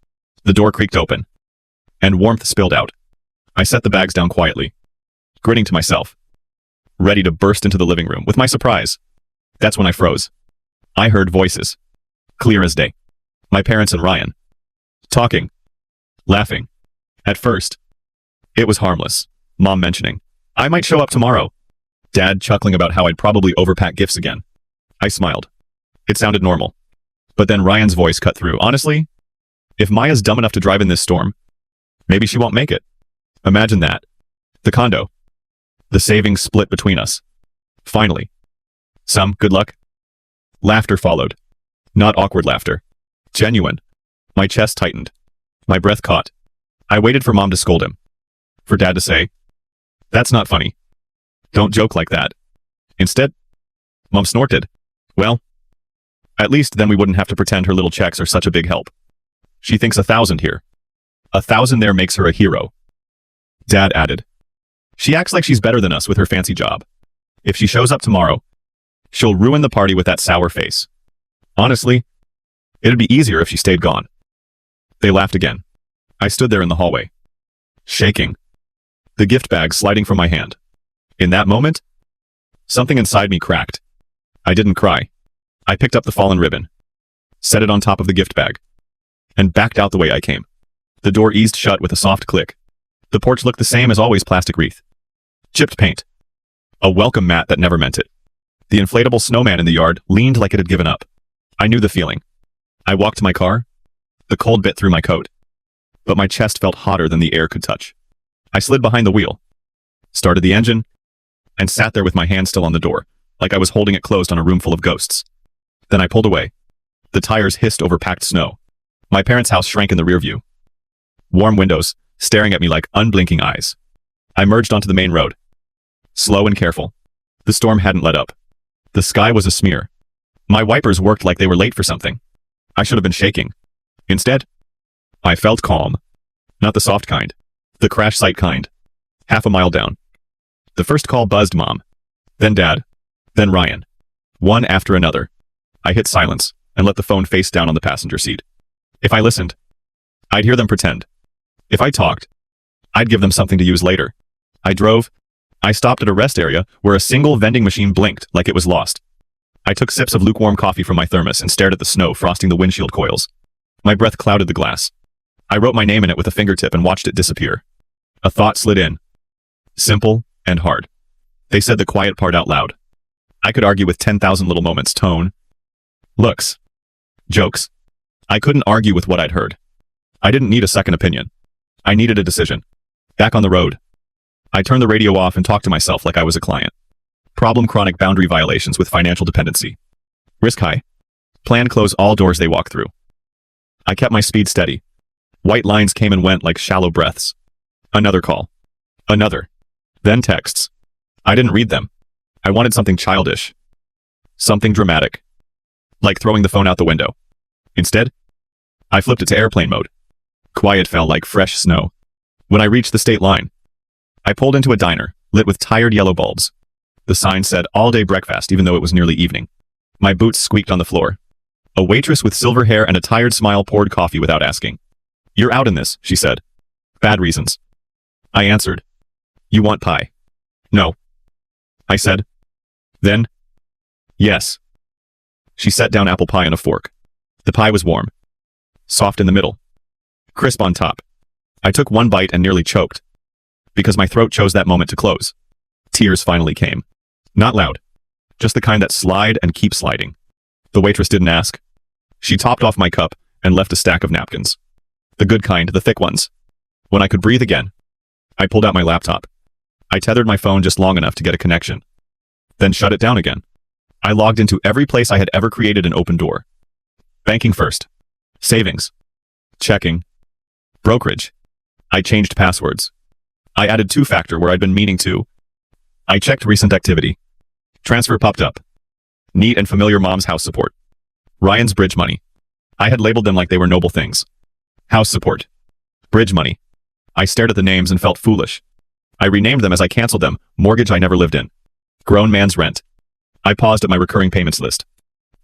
The door creaked open, and warmth spilled out. I set the bags down quietly, grinning to myself, ready to burst into the living room with my surprise. That's when I froze. I heard voices, clear as day. My parents and Ryan. Talking. Laughing. At first, it was harmless. Mom mentioning, I might show up tomorrow. Dad chuckling about how I'd probably overpack gifts again. I smiled. It sounded normal. But then Ryan's voice cut through. Honestly, if Maya's dumb enough to drive in this storm, maybe she won't make it. Imagine that. The condo. The savings split between us. Finally. Some good luck. Laughter followed. Not awkward laughter. Genuine. My chest tightened. My breath caught. I waited for Mom to scold him. For Dad to say, that's not funny. Don't joke like that. Instead, Mom snorted. Well, at least then we wouldn't have to pretend her little checks are such a big help. She thinks 1,000 here. 1,000 there makes her a hero. Dad added. She acts like she's better than us with her fancy job. If she shows up tomorrow, she'll ruin the party with that sour face. Honestly, it'd be easier if she stayed gone. They laughed again. I stood there in the hallway, shaking, the gift bag sliding from my hand. In that moment, something inside me cracked. I didn't cry. I picked up the fallen ribbon, set it on top of the gift bag, and backed out the way I came. The door eased shut with a soft click. The porch looked the same as always, plastic wreath. Chipped paint. A welcome mat that never meant it. The inflatable snowman in the yard leaned like it had given up. I knew the feeling. I walked to my car. The cold bit through my coat. But my chest felt hotter than the air could touch. I slid behind the wheel, started the engine, and sat there with my hand still on the door, like I was holding it closed on a room full of ghosts. Then I pulled away. The tires hissed over packed snow. My parents' house shrank in the rear view. Warm windows, staring at me like unblinking eyes. I merged onto the main road. Slow and careful. The storm hadn't let up. The sky was a smear. My wipers worked like they were late for something. I should have been shaking. Instead, I felt calm. Not the soft kind. The crash site kind. Half a mile down. The first call buzzed Mom. Then Dad. Then Ryan. One after another. I hit silence and let the phone face down on the passenger seat. If I listened, I'd hear them pretend. If I talked, I'd give them something to use later. I drove. I stopped at a rest area where a single vending machine blinked like it was lost. I took sips of lukewarm coffee from my thermos and stared at the snow frosting the windshield coils. My breath clouded the glass. I wrote my name in it with a fingertip and watched it disappear. A thought slid in. Simple and hard. They said the quiet part out loud. I could argue with 10,000 little moments, tone, looks, jokes. I couldn't argue with what I'd heard. I didn't need a second opinion. I needed a decision. Back on the road. I turned the radio off and talked to myself like I was a client. Problem: chronic boundary violations with financial dependency. Risk high. Plan: close all doors they walk through. I kept my speed steady. White lines came and went like shallow breaths. Another call. Another. Then texts. I didn't read them. I wanted something childish. Something dramatic. Like throwing the phone out the window. Instead, I flipped it to airplane mode. Quiet fell like fresh snow. When I reached the state line, I pulled into a diner, lit with tired yellow bulbs. The sign said all-day breakfast even though it was nearly evening. My boots squeaked on the floor. A waitress with silver hair and a tired smile poured coffee without asking. "You're out in this," she said. "Bad reasons." I answered. "You want pie?" "No." I said. Then, "Yes." She set down apple pie on a fork. The pie was warm. Soft in the middle. Crisp on top. I took one bite and nearly choked. Because my throat chose that moment to close. Tears finally came. Not loud. Just the kind that slide and keep sliding. The waitress didn't ask. She topped off my cup and left a stack of napkins. The good kind, the thick ones. When I could breathe again. I pulled out my laptop. I tethered my phone just long enough to get a connection. Then shut it down again. I logged into every place I had ever created an open door. Banking first. Savings. Checking. Brokerage. I changed passwords. I added two-factor where I'd been meaning to. I checked recent activity. Transfer popped up. Neat and familiar mom's house support. Ryan's bridge money. I had labeled them like they were noble things. House support. Bridge money. I stared at the names and felt foolish. I renamed them as I canceled them. Mortgage I never lived in. Grown man's rent. I paused at my recurring payments list.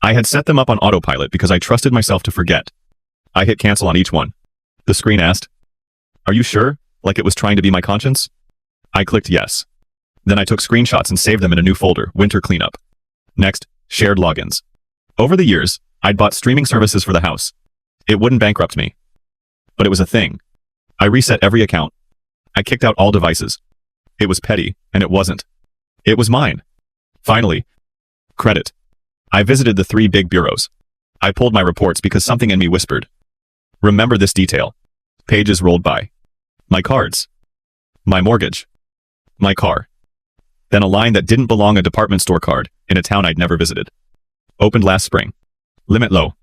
I had set them up on autopilot because I trusted myself to forget. I hit cancel on each one. The screen asked, "Are you sure?" Like it was trying to be my conscience. I clicked yes. Then I took screenshots and saved them in a new folder, Winter Cleanup. Next, shared logins. Over the years, I'd bought streaming services for the house. It wouldn't bankrupt me. But it was a thing. I reset every account. I kicked out all devices. It was petty, and it wasn't. It was mine. Finally, credit. I visited the 3 big bureaus. I pulled my reports because something in me whispered, "Remember this detail." Pages rolled by. My cards. My mortgage. My car. Then a line that didn't belong, a department store card in a town I'd never visited. Opened last spring. Limit low.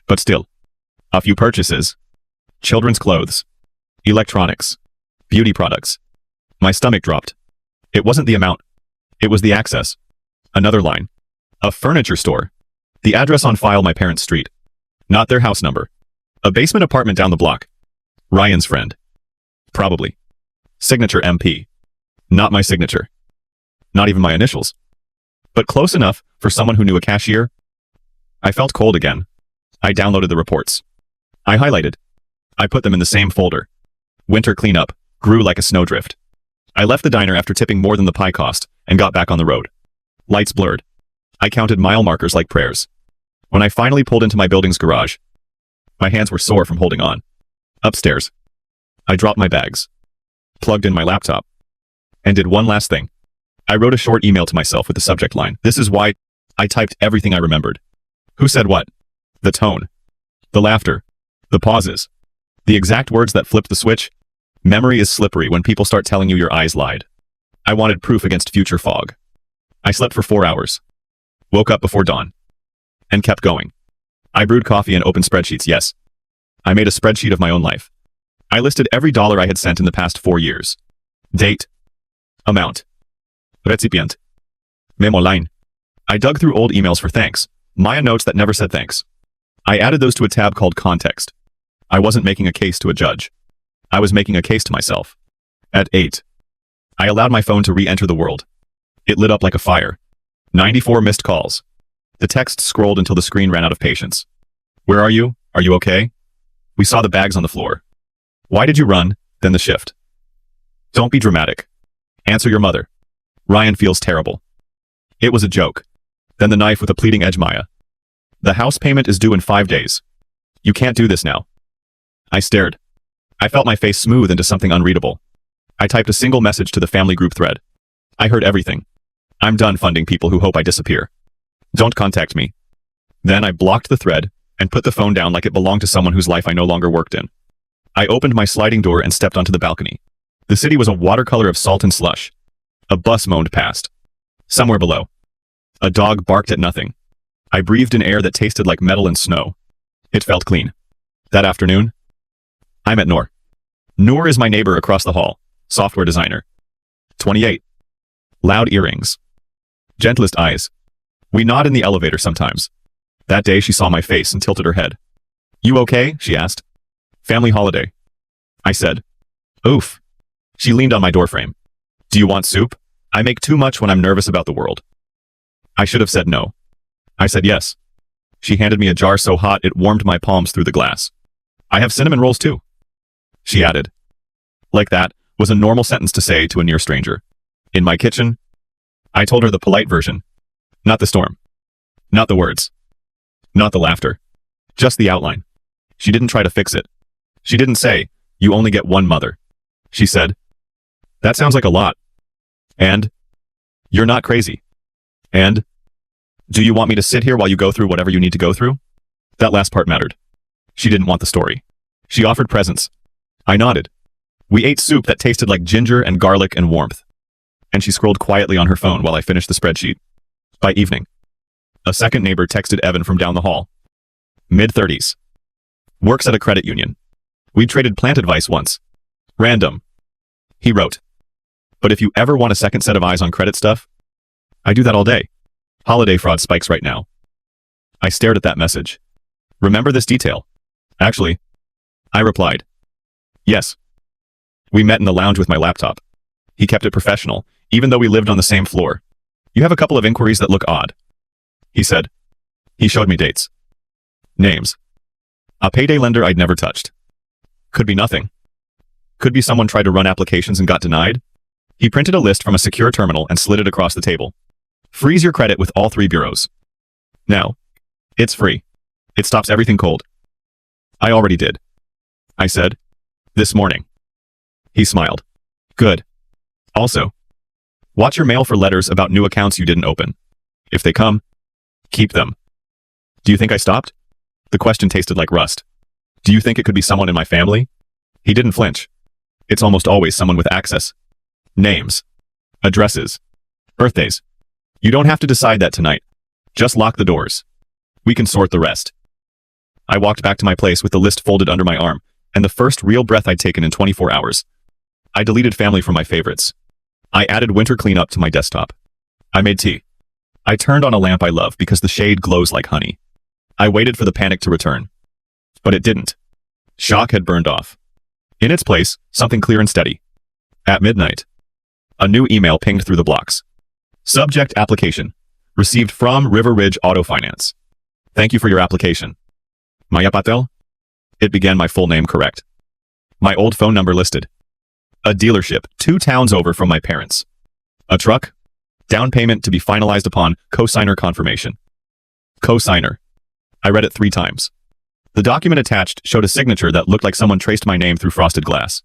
But still. A few purchases. Children's clothes. Electronics. Beauty products. My stomach dropped. It wasn't the amount. It was the access. Another line. A furniture store. The address on file, my parents' street. Not their house number. A basement apartment down the block. Ryan's friend. Probably. Signature MP. Not my signature. Not even my initials. But close enough for someone who knew a cashier. I felt cold again. I downloaded the reports. I highlighted. I put them in the same folder. Winter Cleanup grew like a snowdrift. I left the diner after tipping more than the pie cost and got back on the road. Lights blurred. I counted mile markers like prayers. When I finally pulled into my building's garage, my hands were sore from holding on. Upstairs, I dropped my bags, plugged in my laptop, and did one last thing. I wrote a short email to myself with the subject line, "This is why." I typed everything I remembered. Who said what? The tone. The laughter. The pauses. The exact words that flipped the switch. Memory is slippery when people start telling you your eyes lied. I wanted proof against future fog. I slept for 4 hours. Woke up before dawn. And kept going. I brewed coffee and opened spreadsheets, yes. I made a spreadsheet of my own life. I listed every dollar I had sent in the past 4 years. Date. Amount. Recipient. Memo line. I dug through old emails for thanks. Maya notes that never said thanks. I added those to a tab called Context. I wasn't making a case to a judge. I was making a case to myself. At 8. I allowed my phone to re-enter the world. It lit up like a fire. 94 missed calls. The text scrolled until the screen ran out of patience. Where are you? Are you okay? We saw the bags on the floor. Why did you run? Then the shift. Don't be dramatic. Answer your mother. Ryan feels terrible. It was a joke. Then the knife with a pleading edge, Maya. The house payment is due in 5 days. You can't do this now. I stared. I felt my face smooth into something unreadable. I typed a single message to the family group thread. I heard everything. I'm done funding people who hope I disappear. Don't contact me. Then I blocked the thread and put the phone down like it belonged to someone whose life I no longer worked in. I opened my sliding door and stepped onto the balcony. The city was a watercolor of salt and slush. A bus moaned past. Somewhere below, a dog barked at nothing. I breathed in air that tasted like metal and snow. It felt clean. That afternoon, I met Noor. Noor is my neighbor across the hall, software designer. 28. Loud earrings. Gentlest eyes. We nod in the elevator sometimes. That day she saw my face and tilted her head. You okay? She asked. Family holiday. I said. Oof. She leaned on my doorframe. Do you want soup? I make too much when I'm nervous about the world. I should have said no. I said yes. She handed me a jar so hot it warmed my palms through the glass. I have cinnamon rolls too. She added. Like that was a normal sentence to say to a near stranger. In my kitchen, I told her the polite version. Not the storm. Not the words. Not the laughter. Just the outline. She didn't try to fix it. She didn't say, you only get one mother. She said, that sounds like a lot. And, you're not crazy. And, do you want me to sit here while you go through whatever you need to go through? That last part mattered. She didn't want the story. She offered presents. I nodded. We ate soup that tasted like ginger and garlic and warmth. And she scrolled quietly on her phone while I finished the spreadsheet. By evening, a second neighbor texted Evan from down the hall. Mid-30s. Works at a credit union. We traded plant advice once. Random. He wrote. But if you ever want a second set of eyes on credit stuff, I do that all day. Holiday fraud spikes right now. I stared at that message. Remember this detail? Actually, I replied. Yes. We met in the lounge with my laptop. He kept it professional, even though we lived on the same floor. You have a couple of inquiries that look odd, he said. He showed me dates. Names. A payday lender I'd never touched. Could be nothing. Could be someone tried to run applications and got denied. He printed a list from a secure terminal and slid it across the table. Freeze your credit with all 3 bureaus. Now. It's free. It stops everything cold. I already did. I said. This morning. He smiled. Good. Also, watch your mail for letters about new accounts you didn't open. If they come, keep them. Do you think I stopped? The question tasted like rust. Do you think it could be someone in my family? He didn't flinch. It's almost always someone with access. Names. Addresses. Birthdays. You don't have to decide that tonight. Just lock the doors. We can sort the rest. I walked back to my place with the list folded under my arm, and the first real breath I'd taken in 24 hours. I deleted family from my favorites. I added winter cleanup to my desktop. I made tea. I turned on a lamp I love because the shade glows like honey. I waited for the panic to return. But it didn't. Shock had burned off. In its place, something clear and steady. At midnight, a new email pinged through the blocks. Subject application. Received from River Ridge Auto Finance. Thank you for your application. Maya Patel? It began my full name correct. My old phone number listed. A dealership 2 towns over from my parents. A truck. Down payment to be finalized upon cosigner confirmation. Cosigner. I read it 3 times. The document attached showed a signature that looked like someone traced my name through frosted glass.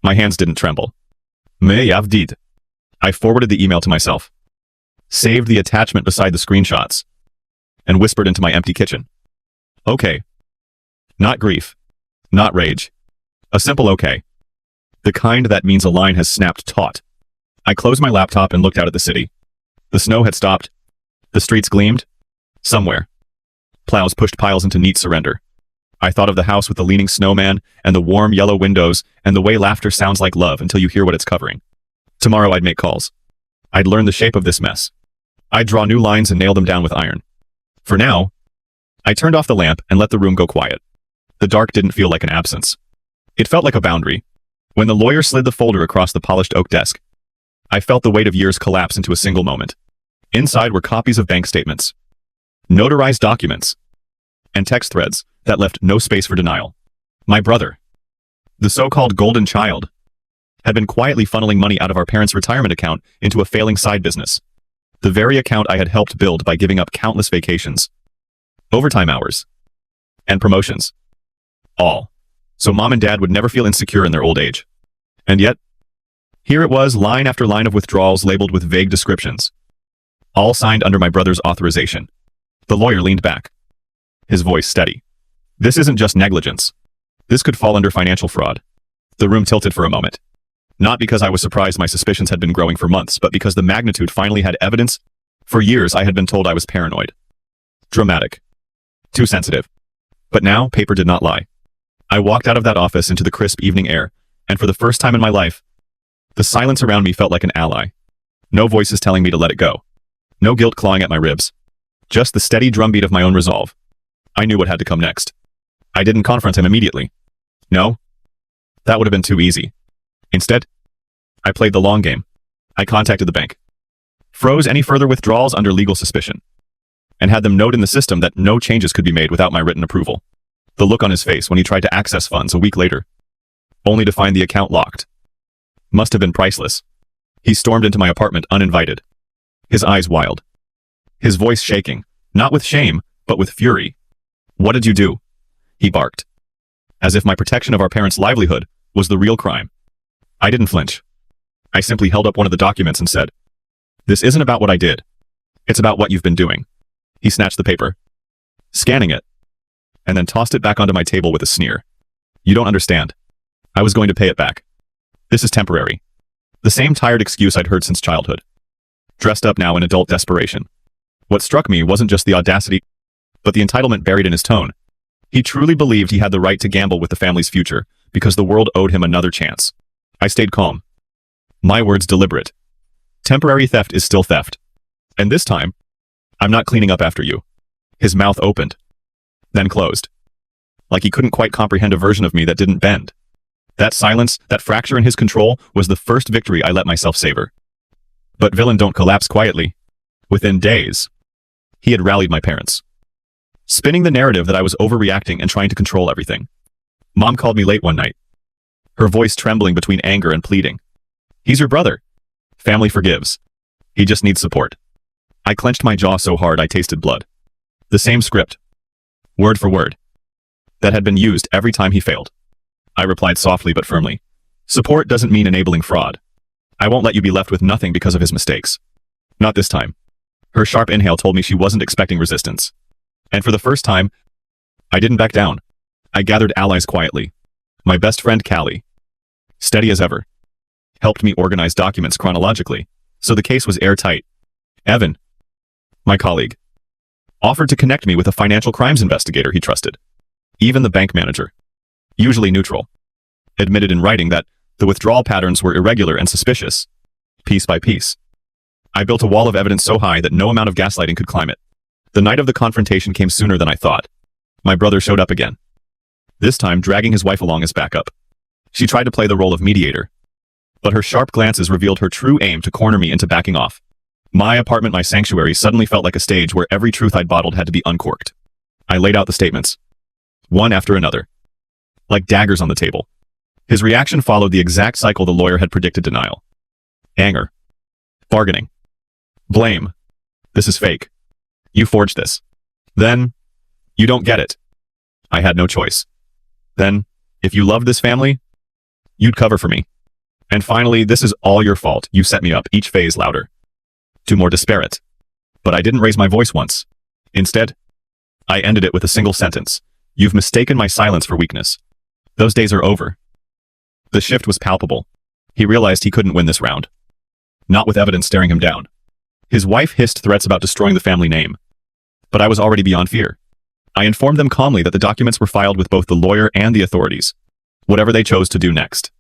My hands didn't tremble. Mais avdid. I forwarded the email to myself. Saved the attachment beside the screenshots. And whispered into my empty kitchen. Okay. Not grief. Not rage. A simple okay. The kind that means a line has snapped taut. I closed my laptop and looked out at the city. The snow had stopped. The streets gleamed. Somewhere. Plows pushed piles into neat surrender. I thought of the house with the leaning snowman and the warm yellow windows and the way laughter sounds like love until you hear what it's covering. Tomorrow I'd make calls. I'd learn the shape of this mess. I'd draw new lines and nail them down with iron. For now, I turned off the lamp and let the room go quiet. The dark didn't feel like an absence. It felt like a boundary. When the lawyer slid the folder across the polished oak desk, I felt the weight of years collapse into a single moment. Inside were copies of bank statements, notarized documents, and text threads that left no space for denial. My brother, the so-called golden child, had been quietly funneling money out of our parents' retirement account into a failing side business. The very account I had helped build by giving up countless vacations, overtime hours, and promotions. All. So mom and dad would never feel insecure in their old age. And yet, here it was, line after line of withdrawals labeled with vague descriptions. All signed under my brother's authorization. The lawyer leaned back. His voice steady. This isn't just negligence. This could fall under financial fraud. The room tilted for a moment. Not because I was surprised my suspicions had been growing for months, but because the magnitude finally had evidence. For years I had been told I was paranoid. Dramatic. Too sensitive. But now, paper did not lie. I walked out of that office into the crisp evening air, and for the first time in my life, the silence around me felt like an ally. No voices telling me to let it go. No guilt clawing at my ribs. Just the steady drumbeat of my own resolve. I knew what had to come next. I didn't confront him immediately. No. That would have been too easy. Instead, I played the long game. I contacted the bank. Froze any further withdrawals under legal suspicion. And had them note in the system that no changes could be made without my written approval. The look on his face when he tried to access funds a week later, only to find the account locked, must have been priceless. He stormed into my apartment uninvited, his eyes wild, his voice shaking, not with shame, but with fury. What did you do? He barked, as if my protection of our parents' livelihood was the real crime. I didn't flinch. I simply held up one of the documents and said, "This isn't about what I did. It's about what you've been doing." He snatched the paper, scanning it, and then tossed it back onto my table with a sneer. "You don't understand. I was going to pay it back. This is temporary. The same tired excuse I'd heard since childhood. Dressed up now in adult desperation. What struck me wasn't just the audacity, but the entitlement buried in his tone. He truly believed he had the right to gamble with the family's future, because the world owed him another chance. I stayed calm. My words deliberate. Temporary theft is still theft. And this time, I'm not cleaning up after you. His mouth opened, then closed. Like he couldn't quite comprehend a version of me that didn't bend. That silence, that fracture in his control, was the first victory I let myself savor. But villain don't collapse quietly. Within days, he had rallied my parents, spinning the narrative that I was overreacting and trying to control everything. Mom called me late one night, her voice trembling between anger and pleading. He's your brother. Family forgives. He just needs support. I clenched my jaw so hard I tasted blood. The same script, word for word, that had been used every time he failed. I replied softly but firmly. Support doesn't mean enabling fraud. I won't let you be left with nothing because of his mistakes. Not this time. Her sharp inhale told me she wasn't expecting resistance. And for the first time, I didn't back down. I gathered allies quietly. My best friend Callie, steady as ever, helped me organize documents chronologically, so the case was airtight. Evan, my colleague, offered to connect me with a financial crimes investigator he trusted. Even the bank manager, usually neutral, admitted in writing that the withdrawal patterns were irregular and suspicious. Piece by piece, I built a wall of evidence so high that no amount of gaslighting could climb it. The night of the confrontation came sooner than I thought. My brother showed up again, this time dragging his wife along as backup. She tried to play the role of mediator, but her sharp glances revealed her true aim to corner me into backing off. My apartment, my sanctuary, suddenly felt like a stage where every truth I'd bottled had to be uncorked. I laid out the statements, one after another, like daggers on the table. His reaction followed the exact cycle the lawyer had predicted: denial, anger, bargaining, blame. This is fake. You forged this. Then, you don't get it. I had no choice. Then, if you loved this family, you'd cover for me. And finally, this is all your fault. You set me up, each phase louder, to more disparate. But I didn't raise my voice once. Instead, I ended it with a single sentence. You've mistaken my silence for weakness. Those days are over. The shift was palpable. He realized he couldn't win this round. Not with evidence staring him down. His wife hissed threats about destroying the family name. But I was already beyond fear. I informed them calmly that the documents were filed with both the lawyer and the authorities, whatever they chose to do next.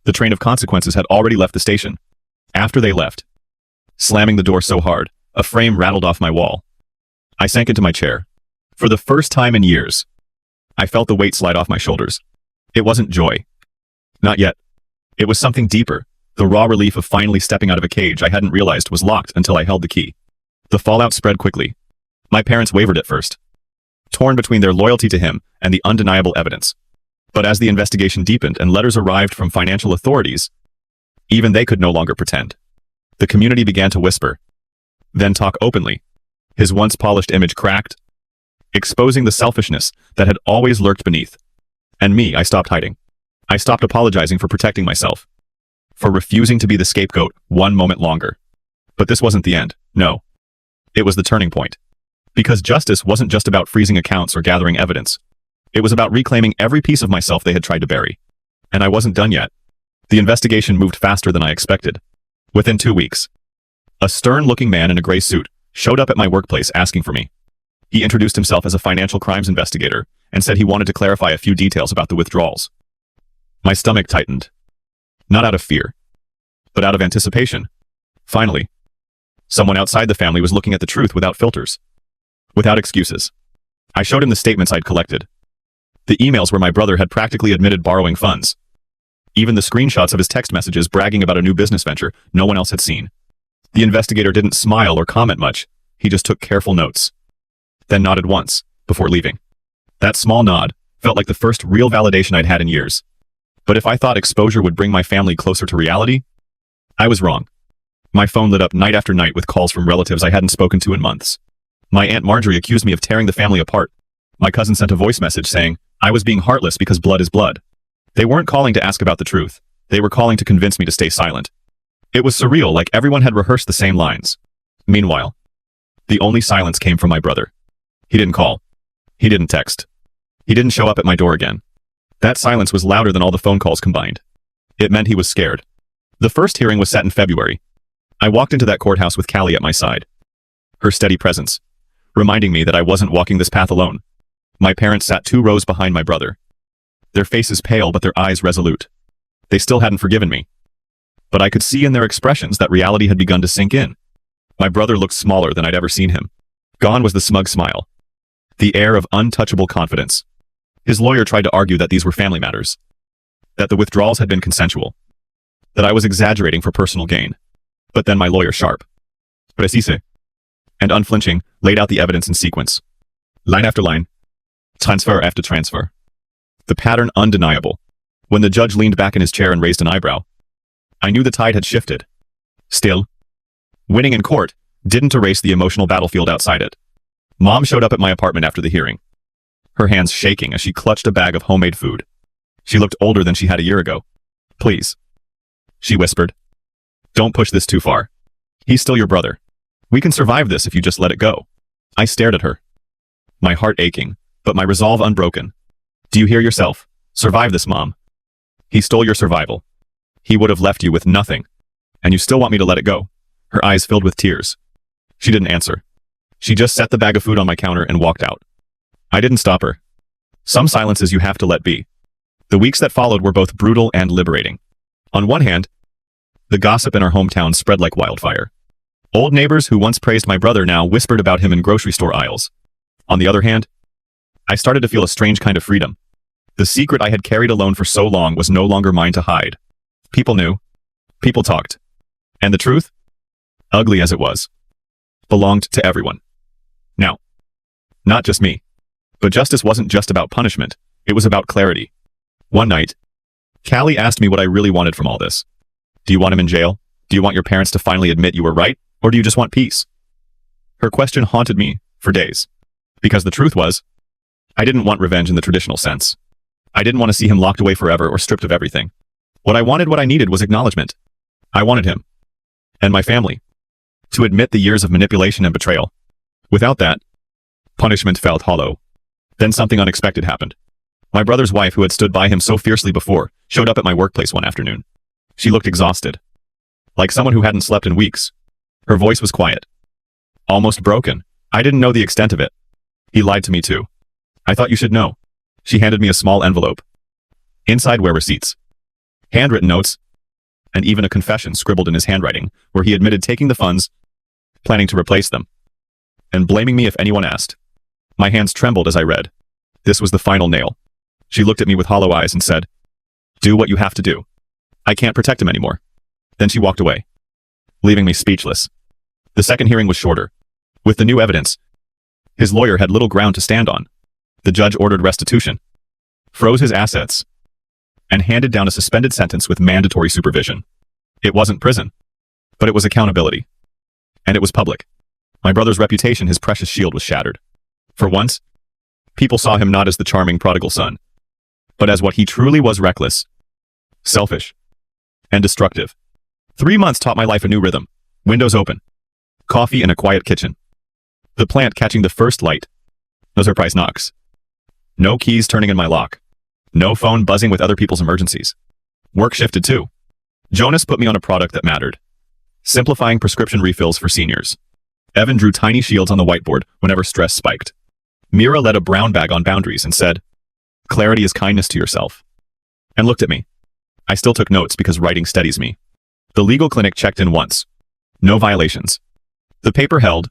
The train of consequences had already left the station. After they left, slamming the door so hard, a frame rattled off my wall. I sank into my chair. For the first time in years, I felt the weight slide off my shoulders. It wasn't joy. Not yet. It was something deeper, the raw relief of finally stepping out of a cage I hadn't realized was locked until I held the key. The fallout spread quickly. My parents wavered at first, torn between their loyalty to him and the undeniable evidence. But as the investigation deepened and letters arrived from financial authorities, even they could no longer pretend. The community began to whisper, then talk openly. His once polished image cracked, exposing the selfishness that had always lurked beneath. And me, I stopped hiding. I stopped apologizing for protecting myself, for refusing to be the scapegoat one moment longer. But this wasn't the end. No. It was the turning point. Because justice wasn't just about freezing accounts or gathering evidence. It was about reclaiming every piece of myself they had tried to bury. And I wasn't done yet. The investigation moved faster than I expected. Within 2 weeks, a stern-looking man in a gray suit showed up at my workplace asking for me. He introduced himself as a financial crimes investigator and said he wanted to clarify a few details about the withdrawals. My stomach tightened. Not out of fear, but out of anticipation. Finally, someone outside the family was looking at the truth without filters, without excuses. I showed him the statements I'd collected, the emails where my brother had practically admitted borrowing funds, even the screenshots of his text messages bragging about a new business venture no one else had seen. The investigator didn't smile or comment much. He just took careful notes, then nodded once before leaving. That small nod felt like the first real validation I'd had in years. But if I thought exposure would bring my family closer to reality, I was wrong. My phone lit up night after night with calls from relatives I hadn't spoken to in months. My Aunt Marjorie accused me of tearing the family apart. My cousin sent a voice message saying I was being heartless because blood is blood. They weren't calling to ask about the truth. They were calling to convince me to stay silent. It was surreal, like everyone had rehearsed the same lines. Meanwhile, the only silence came from my brother. He didn't call. He didn't text. He didn't show up at my door again. That silence was louder than all the phone calls combined. It meant he was scared. The first hearing was set in February. I walked into that courthouse with Callie at my side. Her steady presence, reminding me that I wasn't walking this path alone. My parents sat 2 rows behind my brother. Their faces pale but their eyes resolute. They still hadn't forgiven me. But I could see in their expressions that reality had begun to sink in. My brother looked smaller than I'd ever seen him. Gone was the smug smile. The air of untouchable confidence. His lawyer tried to argue that these were family matters. That the withdrawals had been consensual. That I was exaggerating for personal gain. But then my lawyer, sharp, precise, and unflinching, laid out the evidence in sequence. Line after line. Transfer after transfer. The pattern undeniable. When the judge leaned back in his chair and raised an eyebrow, I knew the tide had shifted. Still, winning in court didn't erase the emotional battlefield outside it. Mom showed up at my apartment after the hearing, her hands shaking as she clutched a bag of homemade food. She looked older than she had a year ago. Please, she whispered. Don't push this too far. He's still your brother. We can survive this if you just let it go. I stared at her, my heart aching, but my resolve unbroken. Do you hear yourself? Survive this, Mom. He stole your survival. He would have left you with nothing. And you still want me to let it go? Her eyes filled with tears. She didn't answer. She just set the bag of food on my counter and walked out. I didn't stop her. Some silences you have to let be. The weeks that followed were both brutal and liberating. On one hand, the gossip in our hometown spread like wildfire. Old neighbors who once praised my brother now whispered about him in grocery store aisles. On the other hand, I started to feel a strange kind of freedom. The secret I had carried alone for so long was no longer mine to hide. People knew. People talked. And the truth, ugly as it was, belonged to everyone. Now, not just me. But justice wasn't just about punishment. It was about clarity. One night, Callie asked me what I really wanted from all this. Do you want him in jail? Do you want your parents to finally admit you were right? Or do you just want peace? Her question haunted me for days. Because the truth was, I didn't want revenge in the traditional sense. I didn't want to see him locked away forever or stripped of everything. What I needed was acknowledgement. I wanted him, and my family, to admit the years of manipulation and betrayal. Without that, punishment felt hollow. Then something unexpected happened. My brother's wife, who had stood by him so fiercely before, showed up at my workplace one afternoon. She looked exhausted, like someone who hadn't slept in weeks. Her voice was quiet, almost broken. I didn't know the extent of it. He lied to me too. I thought you should know. She handed me a small envelope. Inside were receipts, handwritten notes, and even a confession scribbled in his handwriting, where he admitted taking the funds, planning to replace them, and blaming me if anyone asked. My hands trembled as I read. This was the final nail. She looked at me with hollow eyes and said, "Do what you have to do. I can't protect him anymore." Then she walked away, leaving me speechless. The second hearing was shorter. With the new evidence, his lawyer had little ground to stand on. The judge ordered restitution, froze his assets, and handed down a suspended sentence with mandatory supervision. It wasn't prison, but it was accountability. And it was public. My brother's reputation, his precious shield, was shattered. For once, people saw him not as the charming prodigal son, but as what he truly was: reckless, selfish, and destructive. 3 months taught my life a new rhythm. Windows open, coffee in a quiet kitchen, the plant catching the first light, no surprise knocks, no keys turning in my lock, no phone buzzing with other people's emergencies. Work shifted too. Jonas put me on a product that mattered, simplifying prescription refills for seniors. Evan drew tiny shields on the whiteboard whenever stress spiked. Mira led a brown bag on boundaries and said, "Clarity is kindness to yourself," and looked at me. I still took notes because writing steadies me. The legal clinic checked in once. No violations. The paper held.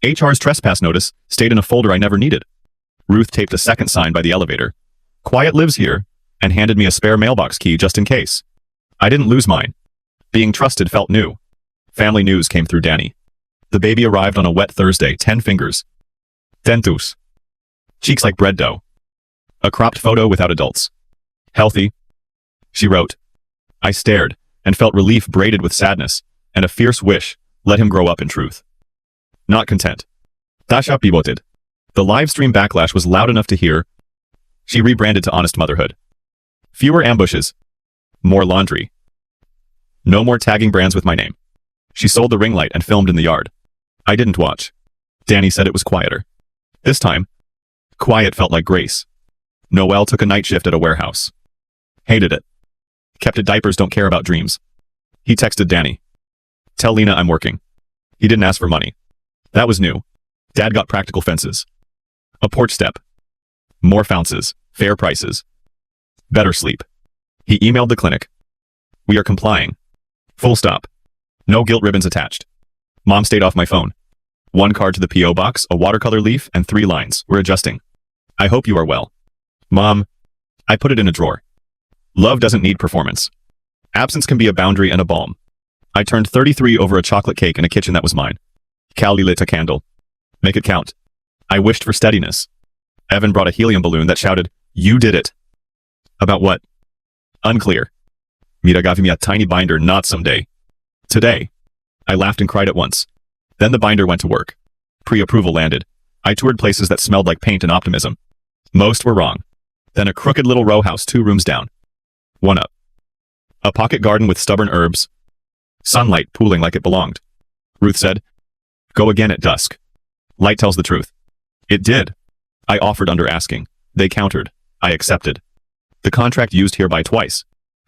HR's trespass notice stayed in a folder I never needed. Ruth taped a second sign by the elevator. "Quiet lives here," and handed me a spare mailbox key just in case. I didn't lose mine. Being trusted felt new. Family news came through Danny. The baby arrived on a wet Thursday, 10 fingers. Dentus. Cheeks like bread dough. A cropped photo without adults. "Healthy," she wrote. I stared and felt relief braided with sadness and a fierce wish, let him grow up in truth. Not content, Dasha pivoted. The live stream backlash was loud enough to hear. She rebranded to Honest Motherhood. Fewer ambushes. More laundry. No more tagging brands with my name. She sold the ring light and filmed in the yard. I didn't watch. Danny said it was quieter. This time, quiet felt like grace. Noelle took a night shift at a warehouse. Hated it. Kept it diapers don't care about dreams. He texted Danny. Tell Lena I'm working. He didn't ask for money. That was new. Dad got practical fences. A porch step. More founces. Fair prices. Better sleep. He emailed the clinic. We are complying. Full stop. No guilt ribbons attached. Mom stayed off my phone. 1 card to the P.O. box, a watercolor leaf, and 3 lines. We're adjusting. I hope you are well. Mom. I put it in a drawer. Love doesn't need performance. Absence can be a boundary and a balm. I turned 33 over a chocolate cake in a kitchen that was mine. Callie lit a candle. Make it count. I wished for steadiness. Evan brought a helium balloon that shouted, "You did it." About what? Unclear. Mira gave me a tiny binder, not someday. Today. I laughed and cried at once. Then the binder went to work. Pre-approval landed. I toured places that smelled like paint and optimism. Most were wrong. Then a crooked little row house 2 rooms down. 1 up. A pocket garden with stubborn herbs. Sunlight pooling like it belonged. Ruth said, "Go again at dusk." Light tells the truth. It did. I offered under asking. They countered. I accepted. The contract used hereby twice.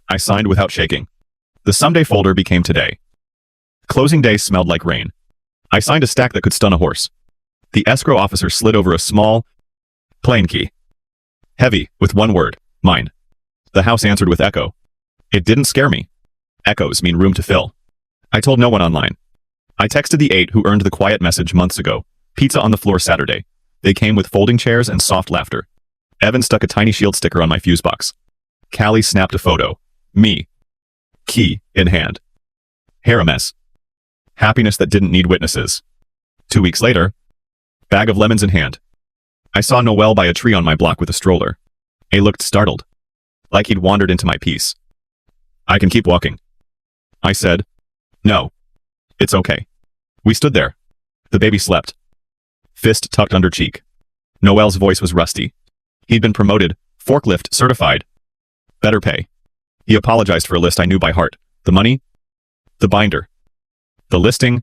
I signed without shaking. The someday folder became today. Closing day smelled like rain. I signed a stack that could stun a horse. The escrow officer slid over a small, plain key. Heavy, with 1 word, mine. The house answered with echo. It didn't scare me. Echoes mean room to fill. I told no one online. I texted the 8 who earned the quiet message months ago. Pizza on the floor Saturday. They came with folding chairs and soft laughter. Evan stuck a tiny shield sticker on my fuse box. Callie snapped a photo. Me. Key in hand. Hair a mess. Happiness that didn't need witnesses. 2 weeks later. Bag of lemons in hand. I saw Noel by a tree on my block with a stroller. He looked startled. Like he'd wandered into my peace. I can keep walking. I said. No. It's okay. We stood there. The baby slept. Fist tucked under cheek. Noel's voice was rusty. He'd been promoted, forklift certified. Better pay. He apologized for a list I knew by heart. The money. The binder. The listing.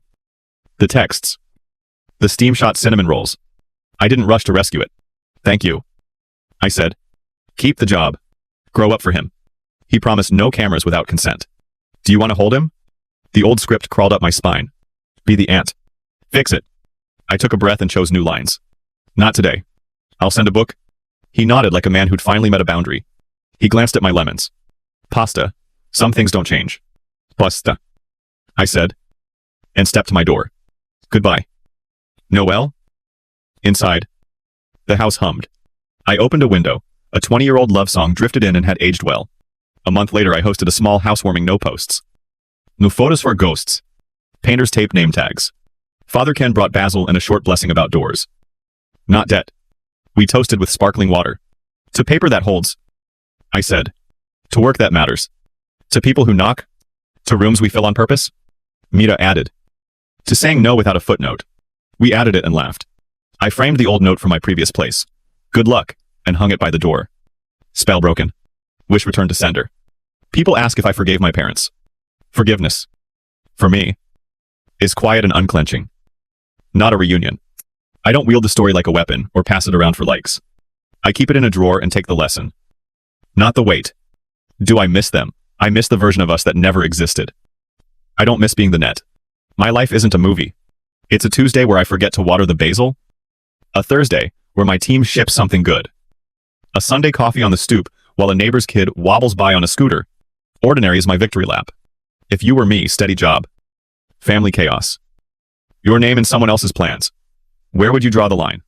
The texts. The steam shot cinnamon rolls. I didn't rush to rescue it. Thank you. I said. Keep the job. Grow up for him. He promised no cameras without consent. Do you want to hold him? The old script crawled up my spine. Be the ant. Fix it. I took a breath and chose new lines. Not today. I'll send a book. He nodded like a man who'd finally met a boundary. He glanced at my lemons. Pasta. Some things don't change. Pasta. I said. And stepped to my door. Goodbye. Noel? Inside. The house hummed. I opened a window. A 20-year-old love song drifted in and had aged well. A month later I hosted a small housewarming no posts. No photos for ghosts. Painter's tape name tags. Father Ken brought basil and a short blessing about doors. Not debt. We toasted with sparkling water. To paper that holds. I said. To work that matters. To people who knock. To rooms we fill on purpose. Mira added. To saying no without a footnote. We added it and laughed. I framed the old note from my previous place. Good luck, and hung it by the door. Spell broken. Wish returned to sender. People ask if I forgave my parents. Forgiveness. For me. Is quiet and unclenching. Not a reunion. I don't wield the story like a weapon or pass it around for likes. I keep it in a drawer and take the lesson. Not the weight. Do I miss them? I miss the version of us that never existed. I don't miss being the net. My life isn't a movie. It's a Tuesday where I forget to water the basil. A Thursday where my team ships something good. A Sunday coffee on the stoop while a neighbor's kid wobbles by on a scooter. Ordinary is my victory lap. If you were me, steady job. Family chaos. Your name in someone else's plans. Where would you draw the line?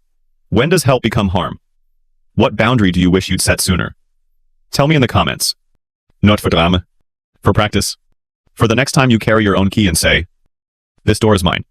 When does help become harm? What boundary do you wish you'd set sooner? Tell me in the comments. Not for drama. For practice. For the next time you carry your own key and say, this door is mine.